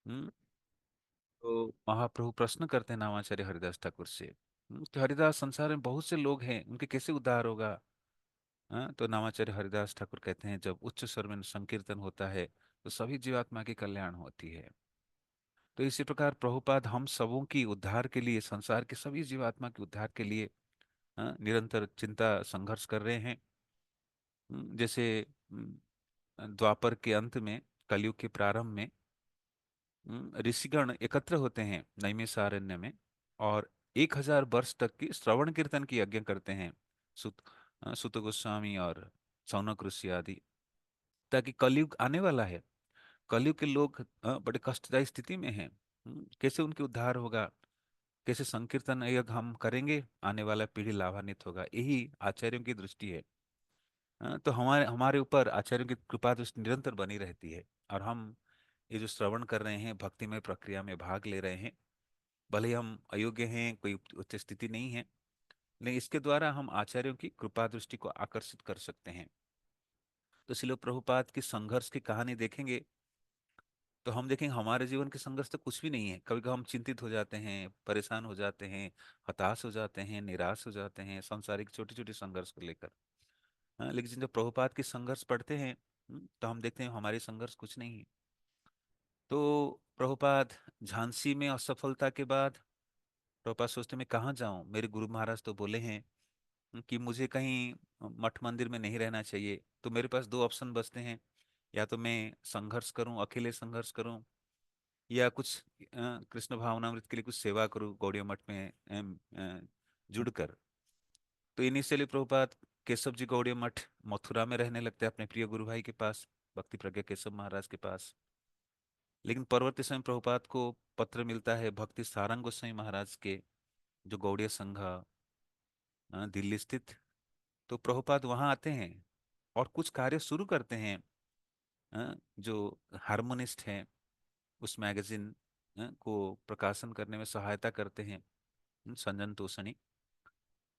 हम्म, तो महाप्रभु प्रश्न करते हैं नामाचार्य हरिदास ठाकुर से, कि हरिदास, संसार में बहुत से लोग हैं, उनके कैसे उद्धार होगा? हाँ, तो नामाचार्य हरिदास ठाकुर कहते हैं, जब उच्च स्वर में संकीर्तन होता है तो सभी जीवात्मा की कल्याण होती है। तो इसी प्रकार प्रभुपाद हम सबों की उद्धार के लिए, संसार के सभी जीवात्मा के उद्धार के लिए निरंतर चिंता संघर्ष कर रहे हैं। जैसे द्वापर के अंत में, कलयुग के प्रारंभ में ऋषिगण एकत्र होते हैं नैमिषारण्य में, और 1000 वर्ष तक की श्रवण कीर्तन की यज्ञ करते हैं। सुत सुत गोस्वामी और सौनक ऋषि आदि, ताकि कलयुग आने वाला है, कलयुग के लोग बड़े कष्टदायी स्थिति में हैं। कैसे उनके उद्धार होगा, कैसे संकीर्तन यज्ञ हम करेंगे, आने वाला पीढ़ी लाभान्वित होगा, यही आचार्यों की दृष्टि है। तो हमारे हमारे ऊपर आचार्यों की कृपा दृष्टि निरंतर बनी रहती है। और हम ये जो श्रवण कर रहे हैं, भक्तिमय प्रक्रिया में भाग ले रहे हैं, भले ही हम अयोग्य हैं, कोई उच्च स्थिति नहीं है, लेकिन इसके द्वारा हम आचार्यों की कृपा दृष्टि को आकर्षित कर सकते हैं। तो श्रील प्रभुपाद की संघर्ष की कहानी देखेंगे तो हम देखेंगे हमारे जीवन के संघर्ष तो कुछ भी नहीं है। कभी कभी हम चिंतित हो जाते हैं, परेशान हो जाते हैं, हताश हो जाते हैं, निराश हो जाते हैं सांसारिक छोटी छोटी संघर्ष को लेकर। हाँ, लेकिन जब प्रभुपाद की संघर्ष पढ़ते हैं, तो हम देखते हैं हमारी संघर्ष कुछ नहीं है। तो प्रभुपाद झांसी में असफलता के बाद प्रभुपाद सोचते मैं कहाँ जाऊं, मेरे गुरु महाराज तो बोले हैं कि मुझे कहीं मठ मंदिर में नहीं रहना चाहिए। तो मेरे पास दो ऑप्शन बचते हैं, या तो मैं संघर्ष करूं, अकेले संघर्ष करूं, या कुछ कृष्ण भावनामृत के लिए कुछ सेवा करूं गौड़िया मठ में जुड़कर। तो इनिशियली प्रभुपाद केशव जी गौड़िया मठ मथुरा में रहने लगते हैं अपने प्रिय गुरु भाई के पास, भक्ति प्रज्ञा केशव महाराज के पास। लेकिन परवर्ती समय प्रभुपाद को पत्र मिलता है भक्ति सारंग गोस्वामी महाराज के, जो गौड़िया संघ दिल्ली स्थित। तो प्रभुपाद वहां आते हैं और कुछ कार्य शुरू करते हैं। जो हार्मोनिस्ट हैं, उस मैगजीन को प्रकाशन करने में सहायता करते हैं, संजन तोषणी।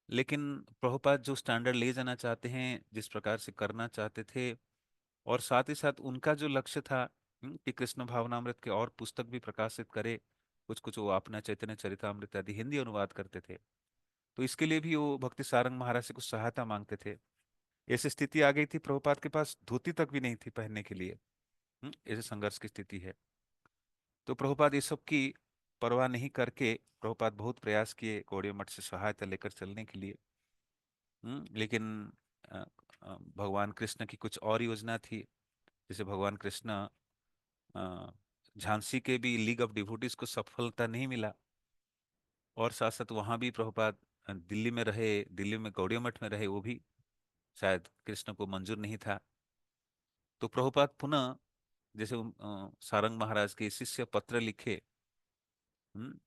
लेकिन प्रभुपाद जो स्टैंडर्ड ले जाना चाहते हैं, जिस प्रकार से करना चाहते थे, और साथ ही साथ उनका जो लक्ष्य था, कि कृष्ण भावनामृत के और पुस्तक भी प्रकाशित करे, कुछ कुछ वो अपना चैतन्य चरितामृत आदि हिंदी अनुवाद करते थे। तो इसके लिए भी वो भक्ति सारंग महाराज से कुछ सहायता मांगते थे। ऐसी स्थिति आ गई थी, प्रभुपाद के पास धोती तक भी नहीं थी पहनने के लिए। ऐसे संघर्ष की स्थिति है। तो प्रभुपाद इस सब की परवाह नहीं करके प्रभुपाद बहुत प्रयास किए गौड़िया मठ से सहायता लेकर चलने के लिए। लेकिन अ, भगवान कृष्ण की कुछ और योजना थी। जैसे भगवान कृष्ण अ, झांसी के भी लीग ऑफ डिवोटीज को सफलता नहीं मिला, और साथ साथ वहां भी प्रभुपाद दिल्ली में रहे, दिल्ली में गौड़िया मठ में रहे, वो भी शायद कृष्ण को मंजूर नहीं था। तो प्रभुपाद पुनः, जैसे सारंग महाराज के शिष्य पत्र लिखे, हम्म,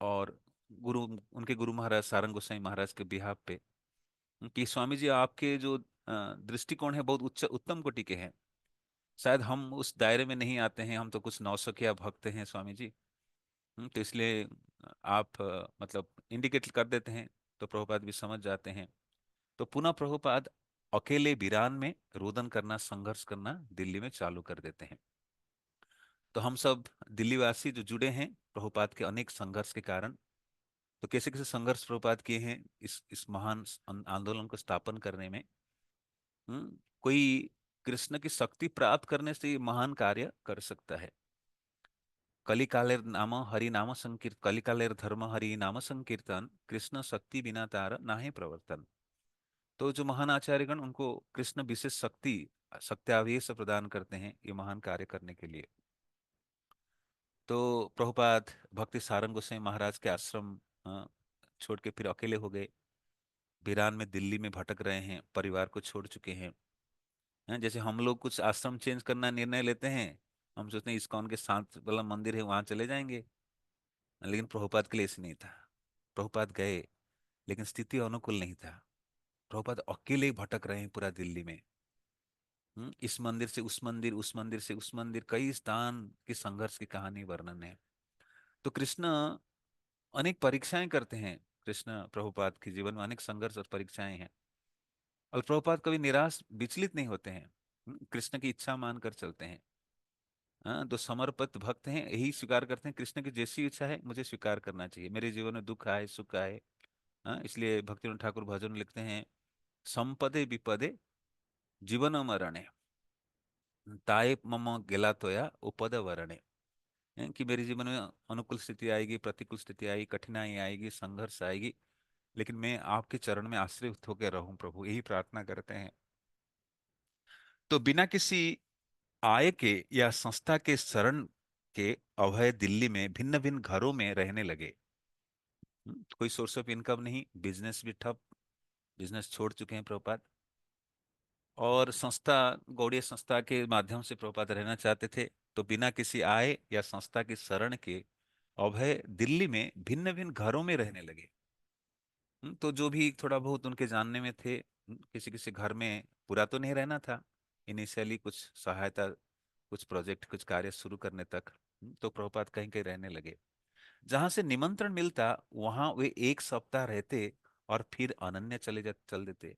और गुरु उनके गुरु महाराज सारंग गोसाई महाराज के बिहाफ पे, कि स्वामी जी आपके जो दृष्टिकोण है बहुत उच्च उत्तम कोटि के हैं, शायद हम उस दायरे में नहीं आते हैं, हम तो कुछ नौसखिया भक्त हैं स्वामी जी। तो इसलिए आप मतलब इंडिकेट कर देते हैं। तो प्रभुपाद भी समझ जाते हैं। तो पुनः प्रभुपाद अकेले वीरान में रोदन करना, संघर्ष करना दिल्ली में चालू कर देते हैं। तो हम सब दिल्ली वासी जो जुड़े हैं प्रभुपाद के अनेक संघर्ष के कारण, तो कैसे कैसे संघर्ष प्रभुपाद किए हैं इस महान आंदोलन को स्थापन करने में। कोई कृष्ण की शक्ति प्राप्त करने से ये महान कार्य कर सकता है। कलिकालेर नाम हरि नाम संकीर्तन, कलिकालेर धर्म हरि नाम संकीर्तन, कृष्ण शक्ति बिना तार नाहि प्रवर्तन। तो जो महान आचार्यगण, उनको कृष्ण विशेष शक्ति, शक्त्यावेश प्रदान करते हैं ये महान कार्य करने के लिए। तो प्रभुपाद भक्ति सारंग गोसाई महाराज के आश्रम छोड़ के फिर अकेले हो गए, वीरान में दिल्ली में भटक रहे हैं, परिवार को छोड़ चुके हैं। जैसे हम लोग कुछ आश्रम चेंज करना निर्णय लेते हैं, हम सोचते हैं इस्कॉन के साथ वाला मंदिर है वहां चले जाएंगे, लेकिन प्रभुपाद के लिए ऐसे नहीं था। प्रभुपाद गए, लेकिन स्थिति अनुकूल नहीं था। प्रभुपाद अकेले ही भटक रहे हैं पूरा दिल्ली में। इस मंदिर से उस मंदिर, उस मंदिर से उस मंदिर, कई स्थान की संघर्ष की कहानी वर्णन है। तो कृष्ण अनेक परीक्षाएं करते हैं, कृष्ण प्रभुपाद के जीवन में अनेक संघर्ष और परीक्षाएं हैं। और प्रभुपाद कभी निराश विचलित नहीं होते हैं, कृष्ण की इच्छा मानकर चलते हैं। हाँ, जो समर्पित भक्त हैं यही स्वीकार करते हैं कृष्ण की जैसी इच्छा है मुझे स्वीकार करना चाहिए, मेरे जीवन में दुख आए सुख आए। हाँ, इसलिए भक्तिविनोद ठाकुर भजन में लिखते हैं, संपदे विपदे जीवन मरणे ताए मम गेला तोया उपद वरणे। कि मेरे जीवन में अनुकूल स्थिति आएगी, प्रतिकूल स्थिति आएगी, कठिनाई आएगी, संघर्ष आएगी, लेकिन मैं आपके चरण में आश्रित होकर रहूं प्रभु, यही प्रार्थना करते हैं। तो बिना किसी आय के या संस्था के शरण के अभय दिल्ली में भिन्न भिन्न घरों में रहने लगे। कोई सोर्स ऑफ इनकम नहीं, बिजनेस भी ठप, बिजनेस छोड़ चुके हैं प्रभुपाद। और संस्था, गौड़ीय संस्था के माध्यम से प्रभुपाद रहना चाहते थे। तो बिना किसी आय या संस्था की शरण के अभय दिल्ली में भिन्न भिन्न घरों में रहने लगे। तो जो भी थोड़ा बहुत उनके जानने में थे, किसी किसी घर में पूरा तो नहीं रहना था, इनिशियली कुछ सहायता, कुछ प्रोजेक्ट, कुछ कार्य शुरू करने तक। तो प्रभुपाद कहीं कहीं रहने लगे। जहां से निमंत्रण मिलता वहां वे एक सप्ताह रहते और फिर अनन्य चल देते।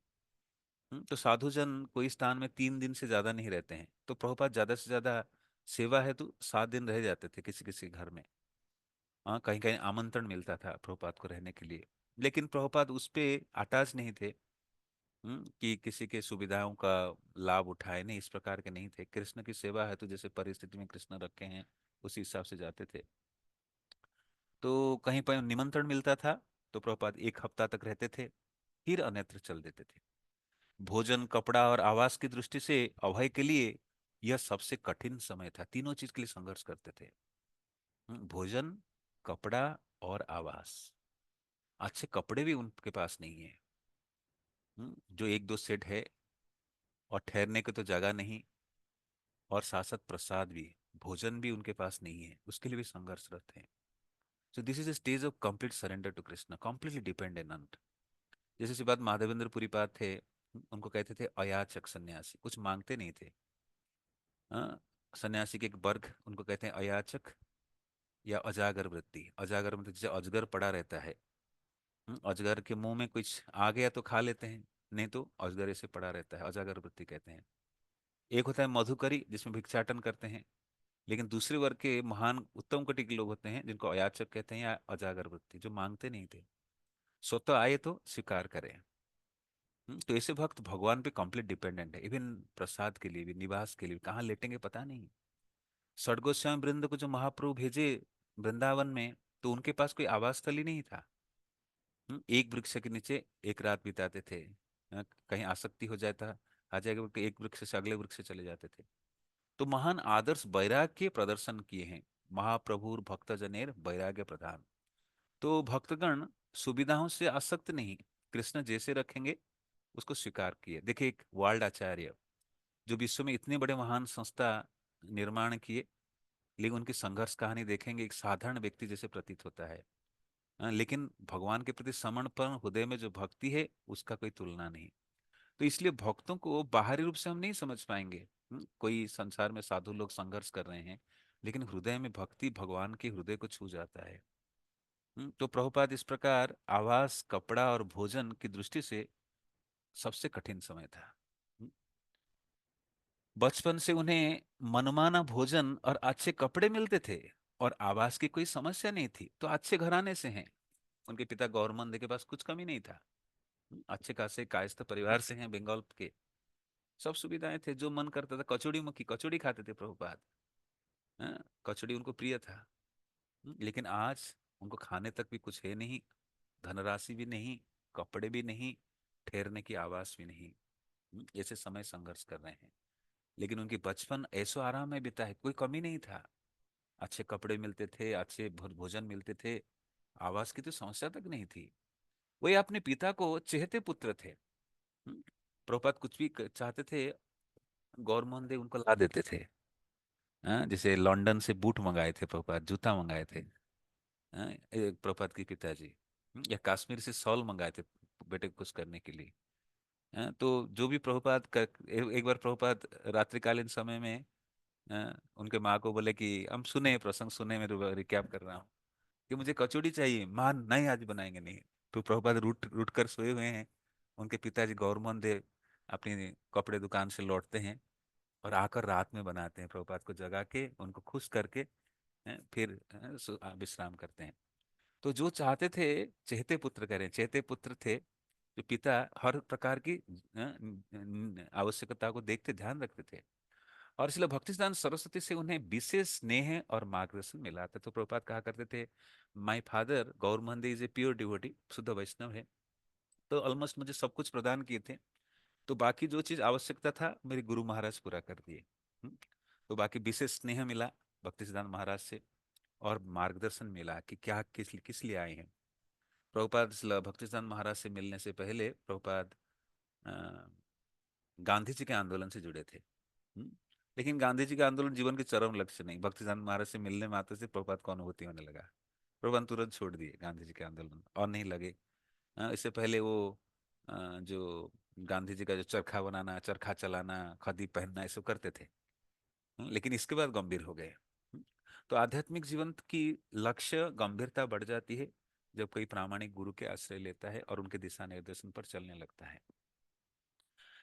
तो साधु जन कोई स्थान में 3 दिन से ज्यादा नहीं रहते हैं, तो प्रभुपाद ज्यादा से ज्यादा सेवा है तो 7 दिन रह जाते थे किसी किसी घर में। हाँ, कहीं कहीं आमंत्रण मिलता था प्रभुपाद को रहने के लिए, लेकिन प्रभुपाद उस पे अटैच नहीं थे। कि किसी के सुविधाओं का लाभ उठाए, नहीं, इस प्रकार के नहीं थे। कृष्ण की सेवा है तो जैसे परिस्थिति में कृष्ण रखे हैं उसी हिसाब से जाते थे। तो कहीं पर निमंत्रण मिलता था तो प्रभुपाद एक हफ्ता तक रहते थे, फिर अन्यत्र चल देते थे। भोजन, कपड़ा और आवास की दृष्टि से अभय के लिए यह सबसे कठिन समय था, तीनों चीज के लिए संघर्ष करते थे। भोजन, कपड़ा और आवास। अच्छे कपड़े भी उनके पास नहीं है। जो एक दो सेट है, और ठहरने की तो जगह नहीं, और साथ प्रसाद भी, भोजन भी उनके पास नहीं है, उसके लिए भी संघर्षरत है। So this is a stage of complete surrender to Krishna, completely dependent. जैसे सी बात माधवेंद्र पुरी पाद थे, उनको कहते थे अयाचक सन्यासी, कुछ मांगते नहीं थे। हाँ, सन्यासी के एक वर्ग, उनको कहते हैं अयाचक या अजागर वृत्ति। अजागर मतलब जैसे अजगर पड़ा रहता है। अजगर के मुंह में कुछ आ गया तो खा लेते हैं, नहीं तो अजगर ऐसे पड़ा रहता है, अजागर वृत्ति कहते हैं। एक होता है मधुकरी, जिसमें भिक्षाटन करते हैं। लेकिन दूसरे वर्ग के महान उत्तम कोटि के लोग होते हैं जिनको अयाचक कहते हैं या अजागर वृत्ति, जो मांगते नहीं थे, स्वतः आए तो स्वीकार करें। तो ऐसे भक्त भगवान पे कंप्लीट डिपेंडेंट है, इवन प्रसाद के लिए भी, निवास के लिए भी, कहाँ लेटेंगे पता नहीं। सड़गोस्वामी वृंद को जो महाप्रभु भेजे वृंदावन में, तो उनके पास कोई आवास स्थल ही नहीं था। एक वृक्ष के नीचे एक रात बिताते थे। कहीं आसक्ति हो जाता, आ जाएगा बोल के एक वृक्ष से अगले वृक्ष से चले जाते थे। तो महान आदर्श वैराग्य के प्रदर्शन किए हैं। महाप्रभु भक्त जनेर वैराग्य प्रधान। तो भक्तगण सुविधाओं से आसक्त नहीं, कृष्ण जैसे रखेंगे उसको स्वीकार किए। देखिए, एक वर्ल्ड आचार्य जो विश्व में इतने बड़े महान संस्था निर्माण किए, लेकिन उनकी संघर्ष कहानी देखेंगे, एक साधारण व्यक्ति जैसे प्रतीत होता है। लेकिन भगवान के प्रति समर्पण, हृदय में जो भक्ति है उसका कोई तुलना नहीं। तो इसलिए भक्तों को बाहरी रूप से हम नहीं समझ पाएंगे। कोई संसार में साधु लोग संघर्ष कर रहे हैं, लेकिन हृदय में भक्ति भगवान के हृदय को छू जाता है। तो प्रभुपाद इस प्रकार आवास, कपड़ा और भोजन की दृष्टि से सबसे कठिन समय था। हम्म, बचपन से उन्हें मनमाना भोजन और अच्छे कपड़े मिलते थे, और आवास की कोई समस्या नहीं थी। तो अच्छे घराने से हैं, उनके पिता गौरमंद के पास कुछ कमी नहीं था। अच्छे खासे कायस्थ परिवार से हैं, बंगाल के। सब सुविधाएं थे, जो मन करता था, कचौड़ी मक्खी कचौड़ी खाते थे प्रभुपाद। कचौड़ी उनको प्रिय था। लेकिन आज उनको खाने तक भी कुछ है नहीं, धनराशि भी नहीं, कपड़े भी नहीं, ठहरने की आवास भी नहीं। ऐसे समय संघर्ष कर रहे हैं। लेकिन उनकी बचपन ऐसो आराम में बीता है, कोई कमी नहीं था। अच्छे कपड़े मिलते थे, अच्छे भोजन मिलते थे, आवास की तो समस्या तक नहीं थी। वही अपने पिता को चहेते पुत्र थे। प्रभुपाद कुछ भी चाहते थे, गौरमोहन देव उनको ला देते थे। जैसे लंदन से बूट मंगाए थे प्रभुपाद, जूता मंगाए थे। प्रभुपाद के पिताजी। या कश्मीर से शॉल मंगाए थे बेटे को खुश करने के लिए। तो जो भी प्रभुपाद का, एक बार प्रभुपाद रात्रिकालीन समय में उनके माँ को बोले कि हम सुने प्रसंग सुने, मैं रिकैप कर रहा हूँ, कि मुझे कचौड़ी चाहिए। माँ नहीं, आज बनाएंगे नहीं। तो प्रभुपाद रूट रूट कर सोए हुए हैं। उनके पिताजी गौरमोहन देव अपनी कपड़े दुकान से लौटते हैं, और आकर रात में बनाते हैं, प्रभुपाद को जगा के उनको खुश करके फिर विश्राम करते हैं। तो जो चाहते थे, चहेते पुत्र करें, चहेते पुत्र थे जो पिता हर प्रकार की आवश्यकता को देखते, ध्यान रखते थे। और इसलिए भक्तिसिद्धांत सरस्वती से उन्हें विशेष स्नेह और मार्गदर्शन मिला था। तो प्रभुपाद कहा करते थे, my father Gaur Mahant is a pure devotee, शुद्ध वैष्णव है, तो ऑलमोस्ट मुझे सब कुछ प्रदान किए थे। तो बाकी जो चीज आवश्यकता था मेरे गुरु महाराज पूरा कर दिए। हम्म। तो बाकी विशेष स्नेह मिला भक्ति सिद्धांत महाराज से, और मार्गदर्शन मिला कि क्या किस लिए आए हैं। प्रभुपाद भक्ति सिद्धांत महाराज से मिलने से पहले प्रभुपाद अ, गांधी जी के आंदोलन से जुड़े थे। हम्म। लेकिन गांधी जी का आंदोलन जीवन के चरम लक्ष्य नहीं, भक्ति सिद्धांत महाराज से मिलने मात्र से प्रभुपाद को अनुभूति होने लगा। प्रभुपाद तुरंत छोड़ दिए गांधी जी के आंदोलन और नहीं लगे। इससे पहले वो जो गांधी जी का जो चरखा बनाना, चरखा चलाना, खदी पहनना, ये सब करते थे। लेकिन इसके बाद गंभीर हो गए। तो आध्यात्मिक जीवन की लक्ष्य गंभीरता बढ़ जाती है जब कोई प्रामाणिक गुरु के आश्रय लेता है और उनके दिशा निर्देशन पर चलने लगता है।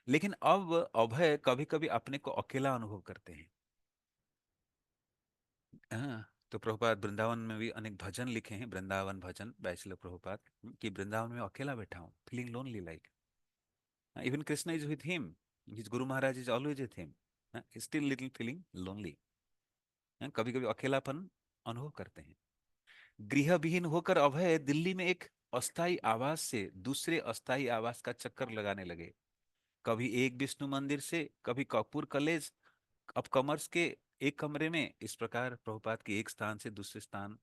लेकिन अब अभय कभी कभी अपने को अकेला अनुभव करते हैं। तो प्रभुपाद वृंदावन में भी अनेक भजन लिखे हैं, वृंदावन भजन बैचलर प्रभुपाद, कि वृंदावन में अकेला बैठा हूँ, feeling lonely like even Krishna is with him, his guru Maharaj is always with him, still little feeling lonely. कभी कभी अकेलापन अनुभव करते हैं। गृह विहीन होकर अभय दिल्ली में एक अस्थाई आवास से दूसरे अस्थाई आवास का चक्कर लगाने लगे। कभी एक विष्णु मंदिर से, कभी कपूर कॉलेज, अब कॉमर्स के एक कमरे में, इस प्रकार प्रभुपाद के एक स्थान से दूसरे स्थान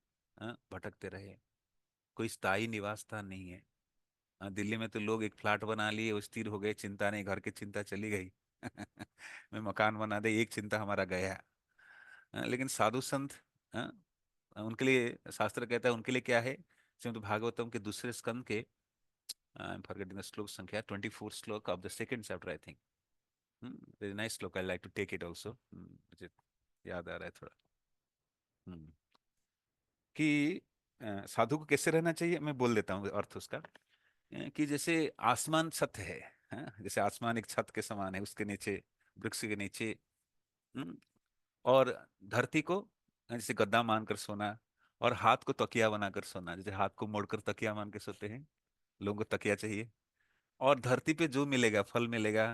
भटकते रहे। कोई स्थायी निवास स्थान नहीं है। दिल्ली में तो लोग एक फ्लैट बना लिए, वो स्थिर हो गए, चिंता नहीं, घर की चिंता चली गई। मैं मकान बना दे, एक चिंता हमारा गया। लेकिन साधु संत, हाँ, उनके लिए शास्त्र कहता है, उनके लिए क्या है। श्रीमद् भागवतम के दूसरे स्कंद के, आई एम फॉरगेटिंग द श्लोक संख्या, 24 shloka of the second chapter I think, very nice shloka, I like to take it also, मुझे याद आ रहा है थोड़ा। हम्म, कि साधु को कैसे रहना चाहिए, मैं बोल देता हूँ अर्थ उसका। कि जैसे आसमान छत है, हाँ, जैसे आसमान एक छत के समान है, उसके नीचे, वृक्ष के नीचे, हम्म, और धरती को जैसे गद्दा मानकर सोना, और हाथ को तकिया बनाकर सोना, जैसे हाथ को मोड़कर तकिया मान के सोते हैं, लोगों को तकिया चाहिए। और धरती पे जो मिलेगा, फल मिलेगा,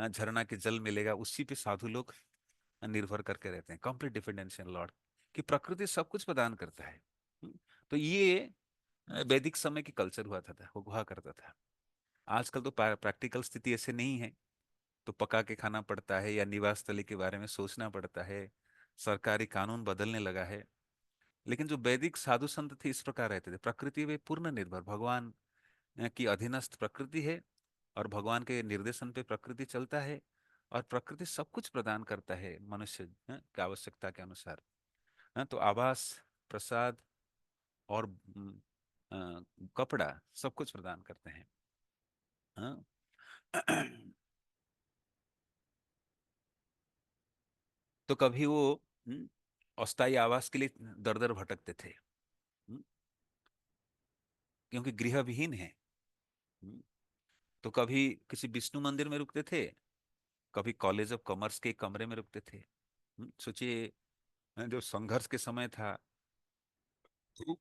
झरना के जल मिलेगा, उसी पे साधु लोग निर्भर करके रहते हैं, कंप्लीट डिपेंडेंस इन लॉर्ड, कि प्रकृति सब कुछ प्रदान करता है। तो ये वैदिक समय की कल्चर हुआ करता था। आजकल तो प्रैक्टिकल स्थिति ऐसे नहीं है, तो पका के खाना पड़ता है, या निवास स्थली के बारे में सोचना पड़ता है, सरकारी कानून बदलने लगा है। लेकिन जो वैदिक साधु संत थे इस प्रकार रहते थे, प्रकृति पे पूर्ण निर्भर, भगवान की अधीनस्थ प्रकृति है, और भगवान के निर्देशन पे प्रकृति चलता है, और प्रकृति सब कुछ प्रदान करता है मनुष्य की आवश्यकता के अनुसार। तो आवास, प्रसाद, और कपड़ा, सब कुछ प्रदान करते हैं। हाँ। तो कभी वो अस्थायी आवास के लिए दर दर भटकते थे, हम्म, क्योंकि गृह विहीन है। हम्म, तो कभी किसी विष्णु मंदिर में रुकते थे, कभी कॉलेज ऑफ कॉमर्स के कमरे में रुकते थे। सोचिए, जो संघर्ष के समय था, तो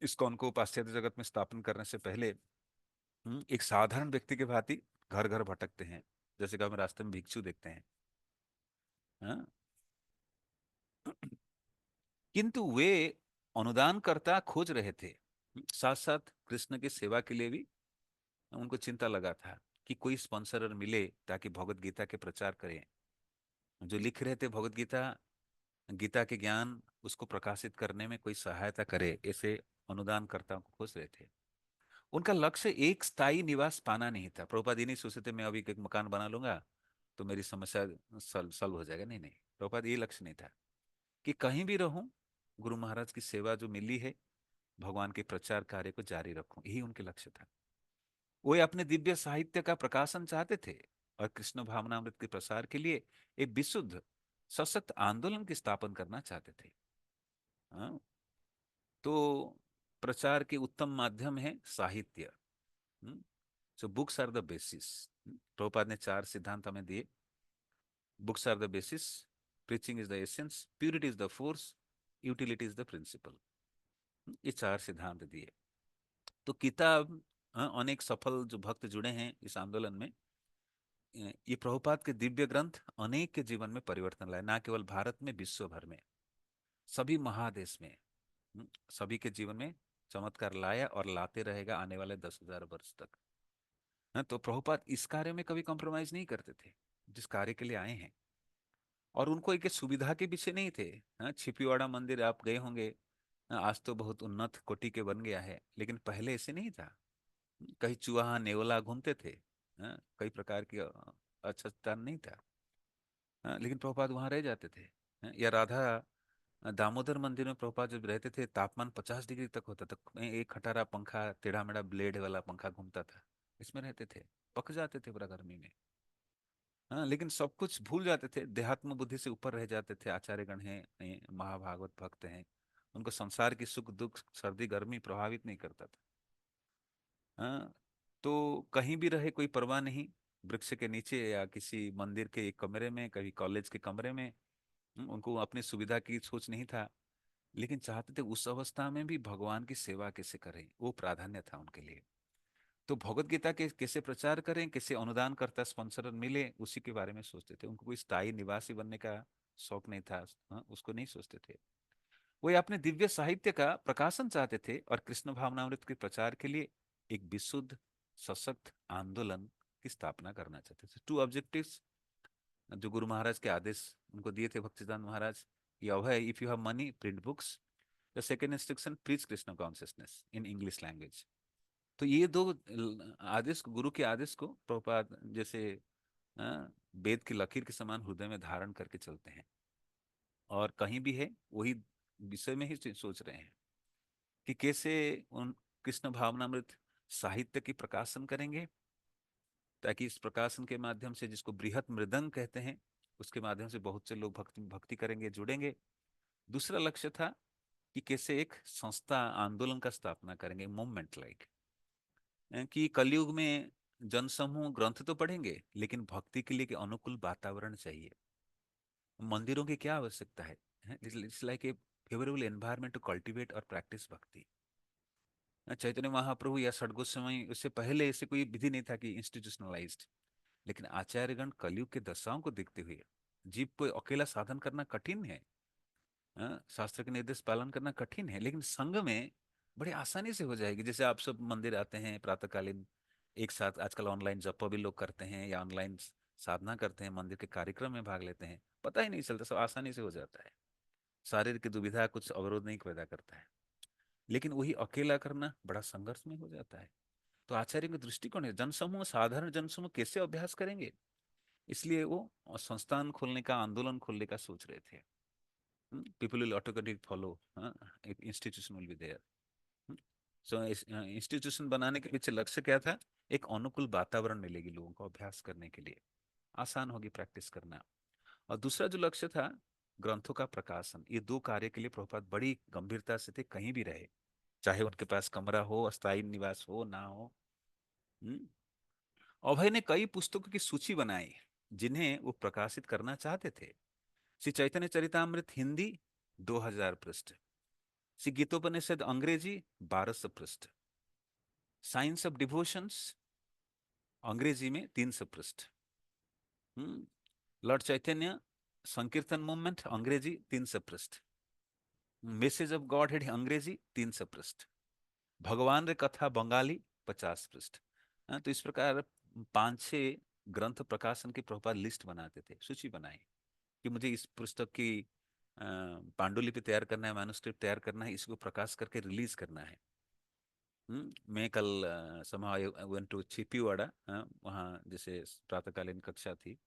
इस्कॉन को पाश्चात्य जगत में स्थापन करने से पहले एक साधारण व्यक्ति के भांति घर घर भटकते हैं, जैसे कि हम रास्ते में भिक्षु देखते हैं। हाँ? किंतु वे अनुदानकर्ता खोज रहे थे, साथ साथ कृष्ण की सेवा के लिए भी उनको चिंता लगा था कि कोई स्पॉन्सरर मिले ताकि भगवत गीता के प्रचार करें। जो लिख रहे थे भगवत गीता, गीता के ज्ञान, उसको प्रकाशित करने में कोई सहायता करे, ऐसे अनुदानकर्ताओं को खोज रहे थे। उनका लक्ष्य एक स्थायी निवास पाना नहीं था। प्रभुपाद ये नहीं सोचते थे मैं अभी एक मकान बना लूंगा तो मेरी समस्या सॉल्व हो जाएगा, नहीं नहीं। प्रभुपाद ये लक्ष्य नहीं था कि कहीं भी रहूं, गुरु महाराज की सेवा जो मिली है, भगवान के प्रचार कार्य को जारी रखूं, यही उनके लक्ष्य था। वे अपने दिव्य साहित्य का प्रकाशन चाहते थे, और कृष्ण भावनामृत के प्रसार के लिए एक विशुद्ध सशक्त आंदोलन की स्थापना करना चाहते थे। हाँ? तो प्रचार के उत्तम माध्यम है साहित्य। So books are the basis. Prabhupada ने चार सिद्धांत हमें दिए। Books are the basis, preaching is the essence, purity is the force, utility is the principle. ये चार सिद्धांत दिए। तो किताब, अनेक सफल जो भक्त जुड़े हैं इस आंदोलन में, ये प्रभुपाद के दिव्य ग्रंथ अनेक के जीवन में परिवर्तन लाए, ना केवल भारत में, विश्व भर में, सभी महादेश में, सभी के जीवन में चमत्कार लाया और लाते रहेगा आने वाले 10,000 वर्ष तक। तो प्रभुपाद इस कार्य में कभी कॉम्प्रोमाइज नहीं करते थे जिस कार्य के लिए आए हैं। और उनको एक सुविधा के पीछे नहीं थे। छिपीवाड़ा मंदिर आप गए होंगे, आज तो बहुत उन्नत कोटि के बन गया है, लेकिन पहले ऐसे नहीं था। कहीं चूहा नेवला घूमते थे, कई प्रकार की अच्छा स्थान नहीं था। लेकिन प्रभुपाद वहां रह जाते थे। या राधा दामोदर मंदिर में प्रभुपाद जब रहते थे, तापमान 50 डिग्री तक होता था, एक खटारा पंखा, टेढ़ा मेढ़ा ब्लेड वाला पंखा घूमता था, इसमें रहते थे, पक जाते थे पूरा गर्मी में। लेकिन सब कुछ भूल जाते थे, देहात्म बुद्धि से ऊपर रह जाते थे। आचार्यगण हैं, महाभागवत भक्त हैं, उनको संसार की सुख दुख सर्दी गर्मी प्रभावित नहीं करता था। तो कहीं भी रहे कोई परवाह नहीं, वृक्ष के नीचे या किसी मंदिर के एक कमरे में, कभी कॉलेज के कमरे में, उनको अपनी सुविधा की सोच नहीं था। लेकिन चाहते थे उस अवस्था में भी भगवान की सेवा कैसे करें, वो प्राधान्य था उनके लिए। तो भगवत गीता के कैसे प्रचार करें, कैसे अनुदान करता स्पॉन्सर मिले, उसी के बारे में सोचते थे। उनको कोई स्थायी निवासी बनने का शौक नहीं था, उसको नहीं सोचते थे। वे अपने दिव्य साहित्य का प्रकाशन चाहते थे और कृष्ण भावनामृत के प्रचार के लिए एक विशुद्ध सशक्त आंदोलन की स्थापना करना चाहते थे। टू ऑब्जेक्टिव्स जो गुरु महाराज के आदेश उनको दिए थे भक्तिदान महाराज, ये Abhay, if you have money print books, the second instruction preach Krishna consciousness in English language. तो ये दो आदेश, गुरु के आदेश को प्रभुपाद जैसे वेद की लकीर के समान हृदय में धारण करके चलते हैं। और कहीं भी है वही विषय में ही सोच रहे हैं कि कैसे उन कृष्ण भावनामृत साहित्य की प्रकाशन करेंगे, ताकि इस प्रकाशन के माध्यम से, जिसको बृहत मृदंग कहते हैं, उसके माध्यम से बहुत से लोग भक्ति भक्ति करेंगे, जुड़ेंगे। दूसरा लक्ष्य था कि कैसे एक संस्था आंदोलन का स्थापना करेंगे, मूवमेंट लाइक, कि कलयुग में जनसमूह ग्रंथ तो पढ़ेंगे, लेकिन भक्ति के लिए के अनुकूल वातावरण चाहिए। मंदिरों की क्या आवश्यकता है, it's like a favourable environment to cultivate और प्रैक्टिस भक्ति। चैतन्य महाप्रभु या षडगोस्वामी, उससे पहले ऐसे कोई विधि नहीं था कि इंस्टीट्यूशनलाइज्ड। लेकिन आचार्यगण कलयुग के दशाओं को देखते हुए, जीव को अकेला साधन करना कठिन है, शास्त्र के निर्देश पालन करना कठिन है, लेकिन संघ में बड़े आसानी से हो जाएगी। जैसे आप सब मंदिर आते हैं प्रातःकालीन, एक साथ आजकल ऑनलाइन जप भी लोग करते हैं या ऑनलाइन साधना करते हैं, मंदिर के कार्यक्रम में भाग लेते हैं, पता ही नहीं चलता, सब आसानी से हो जाता है। शारीरिक की दुविधा कुछ अवरोध नहीं पैदा करता है। लेकिन वही अकेला करना बड़ा संघर्ष में हो जाता है। तो आचार्य के दृष्टिकोण है, जनसमूह, साधारण जनसमूह कैसे अभ्यास करेंगे, इसलिए वो संस्थान खोलने का, आंदोलन खोलने का सोच रहे थे। People will automatic follow, institution will be there. So institution बनाने के पीछे लक्ष्य क्या था? एक अनुकूल वातावरण मिलेगी लोगों को अभ्यास करने के लिए, आसान होगी प्रैक्टिस करना। और दूसरा जो लक्ष्य था, ग्रंथों का प्रकाशन। ये दो कार्य के लिए प्रभुपाद बड़ी गंभीरता से थे, कहीं भी रहे, चाहे उनके पास कमरा हो, अस्थायी निवास हो ना हो। हम्म। अभय ने कई पुस्तकों की सूची बनाई जिन्हें वो प्रकाशित करना चाहते थे। श्री चैतन्य चरितामृत हिंदी 2000 पृष्ठ, श्री गीतोपनिषद अंग्रेजी 1200 पृष्ठ, साइंस ऑफ डिवोशंस अंग्रेजी में 300 पृष्ठ, लॉर्ड चैतन्य संकीर्तन मूवमेंट अंग्रेजी 300 पृष्ठ, मैसेज ऑफ गॉड हेड अंग्रेजी 300 पृष्ठ, भगवान रे कथा बंगाली 50 पृष्ठ। तो इस प्रकार 5-6 ग्रंथ प्रकाशन की प्रभुपाद लिस्ट बनाते थे, सूची बनाई कि मुझे इस पुस्तक की पांडुलिपि तैयार करना है, मैन्युस्क्रिप्ट तैयार करना है, इसको प्रकाश करके रिलीज करना है। मैं कल somehow वेंट टू छिपीवाड़ा, वहाँ जैसे प्रातःकालीन कक्षा थी,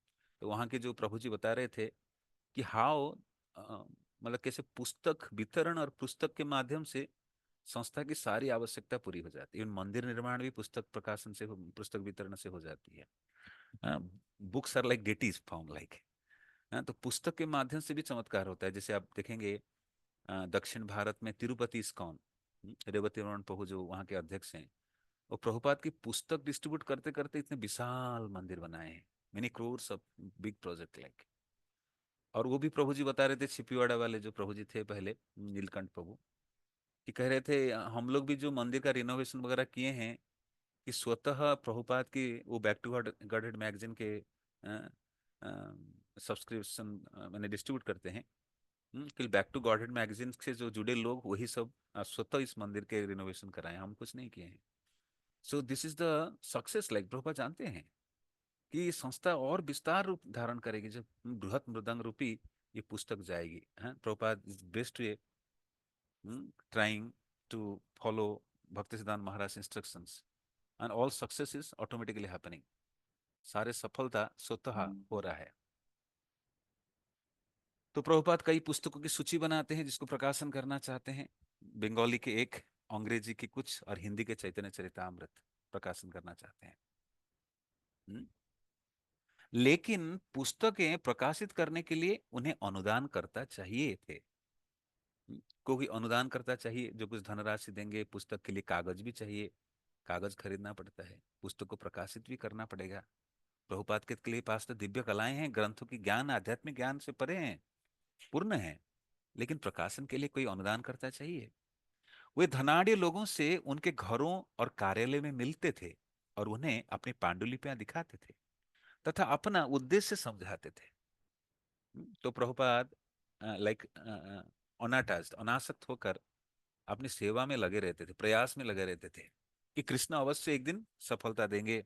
तो वहाँ के जो प्रभु जी बता रहे थे कि हाउ, मतलब कैसे पुस्तक वितरण और पुस्तक के माध्यम से संस्था की सारी आवश्यकता पूरी हो जाती है। मंदिर निर्माण भी पुस्तक प्रकाशन से, पुस्तक वितरण से हो जाती है। Books are like deities found like. तो पुस्तक के माध्यम से भी चमत्कार होता है। जैसे आप देखेंगे दक्षिण भारत में तिरुपति इस्कॉन, रेवती रमन प्रभु जो वहाँ के अध्यक्ष हैं, वो प्रभुपाद की पुस्तक डिस्ट्रीब्यूट करते करते इतने विशाल मंदिर बनाए हैं, many crores of big project like. और वो भी प्रभु जी बता रहे थे, छिपीवाड़ा वाले जो प्रभु जी थे पहले, नीलकंठ प्रभु, कि कह रहे थे हम लोग भी जो मंदिर का रिनोवेशन वगैरह किए हैं, कि स्वतः प्रभुपाद की वो बैक टू गॉडहेड मैगजीन के सब्सक्रिप्शन मैंने डिस्ट्रीब्यूट करते हैं, कि बैक टू गॉडहेड मैगजीन से जो जुड़े लोग वही सब स्वतः इस मंदिर के रिनोवेशन कराए, हम कुछ नहीं किए हैं। सो this is the success, like Prabhupada जानते हैं कि ये संस्था और विस्तार रूप धारण करेगी जब बृहत मृदंग रूपी ये पुस्तक जाएगी। Prabhupada is best way trying to follow Bhakti Siddhanta Maharaj instructions, and all success is automatically happening. सारे सफलता स्वतः हो रहा है। तो प्रभुपाद कई पुस्तकों की सूची बनाते हैं जिसको प्रकाशन करना चाहते हैं। बंगाली के एक, अंग्रेजी के कुछ, और हिंदी के चैतन्य चरितामृत प्रकाशन करना चाहते हैं। हम्म? लेकिन पुस्तकें प्रकाशित करने के लिए उन्हें अनुदान करता चाहिए थे। कोई अनुदान करता चाहिए जो कुछ धनराशि देंगे। पुस्तक के लिए कागज भी चाहिए, कागज खरीदना पड़ता है, पुस्तक को प्रकाशित भी करना पड़ेगा। प्रभुपाद के लिए पास तो दिव्य कलाएं हैं, ग्रंथों की ज्ञान आध्यात्मिक ज्ञान से परे हैं, पूर्ण है, लेकिन प्रकाशन के लिए कोई अनुदान करता चाहिए। वे धनाढ़ लोगों से उनके घरों और कार्यालय में मिलते थे और उन्हें अपनी पांडुलिपियां दिखाते थे तथा अपना उद्देश्य समझाते थे। तो प्रभुपाद लाइक अनाटाज्ड, अनासक्त होकर अपनी सेवा में लगे रहते थे, प्रयास में लगे रहते थे कि कृष्ण अवश्य एक दिन सफलता देंगे।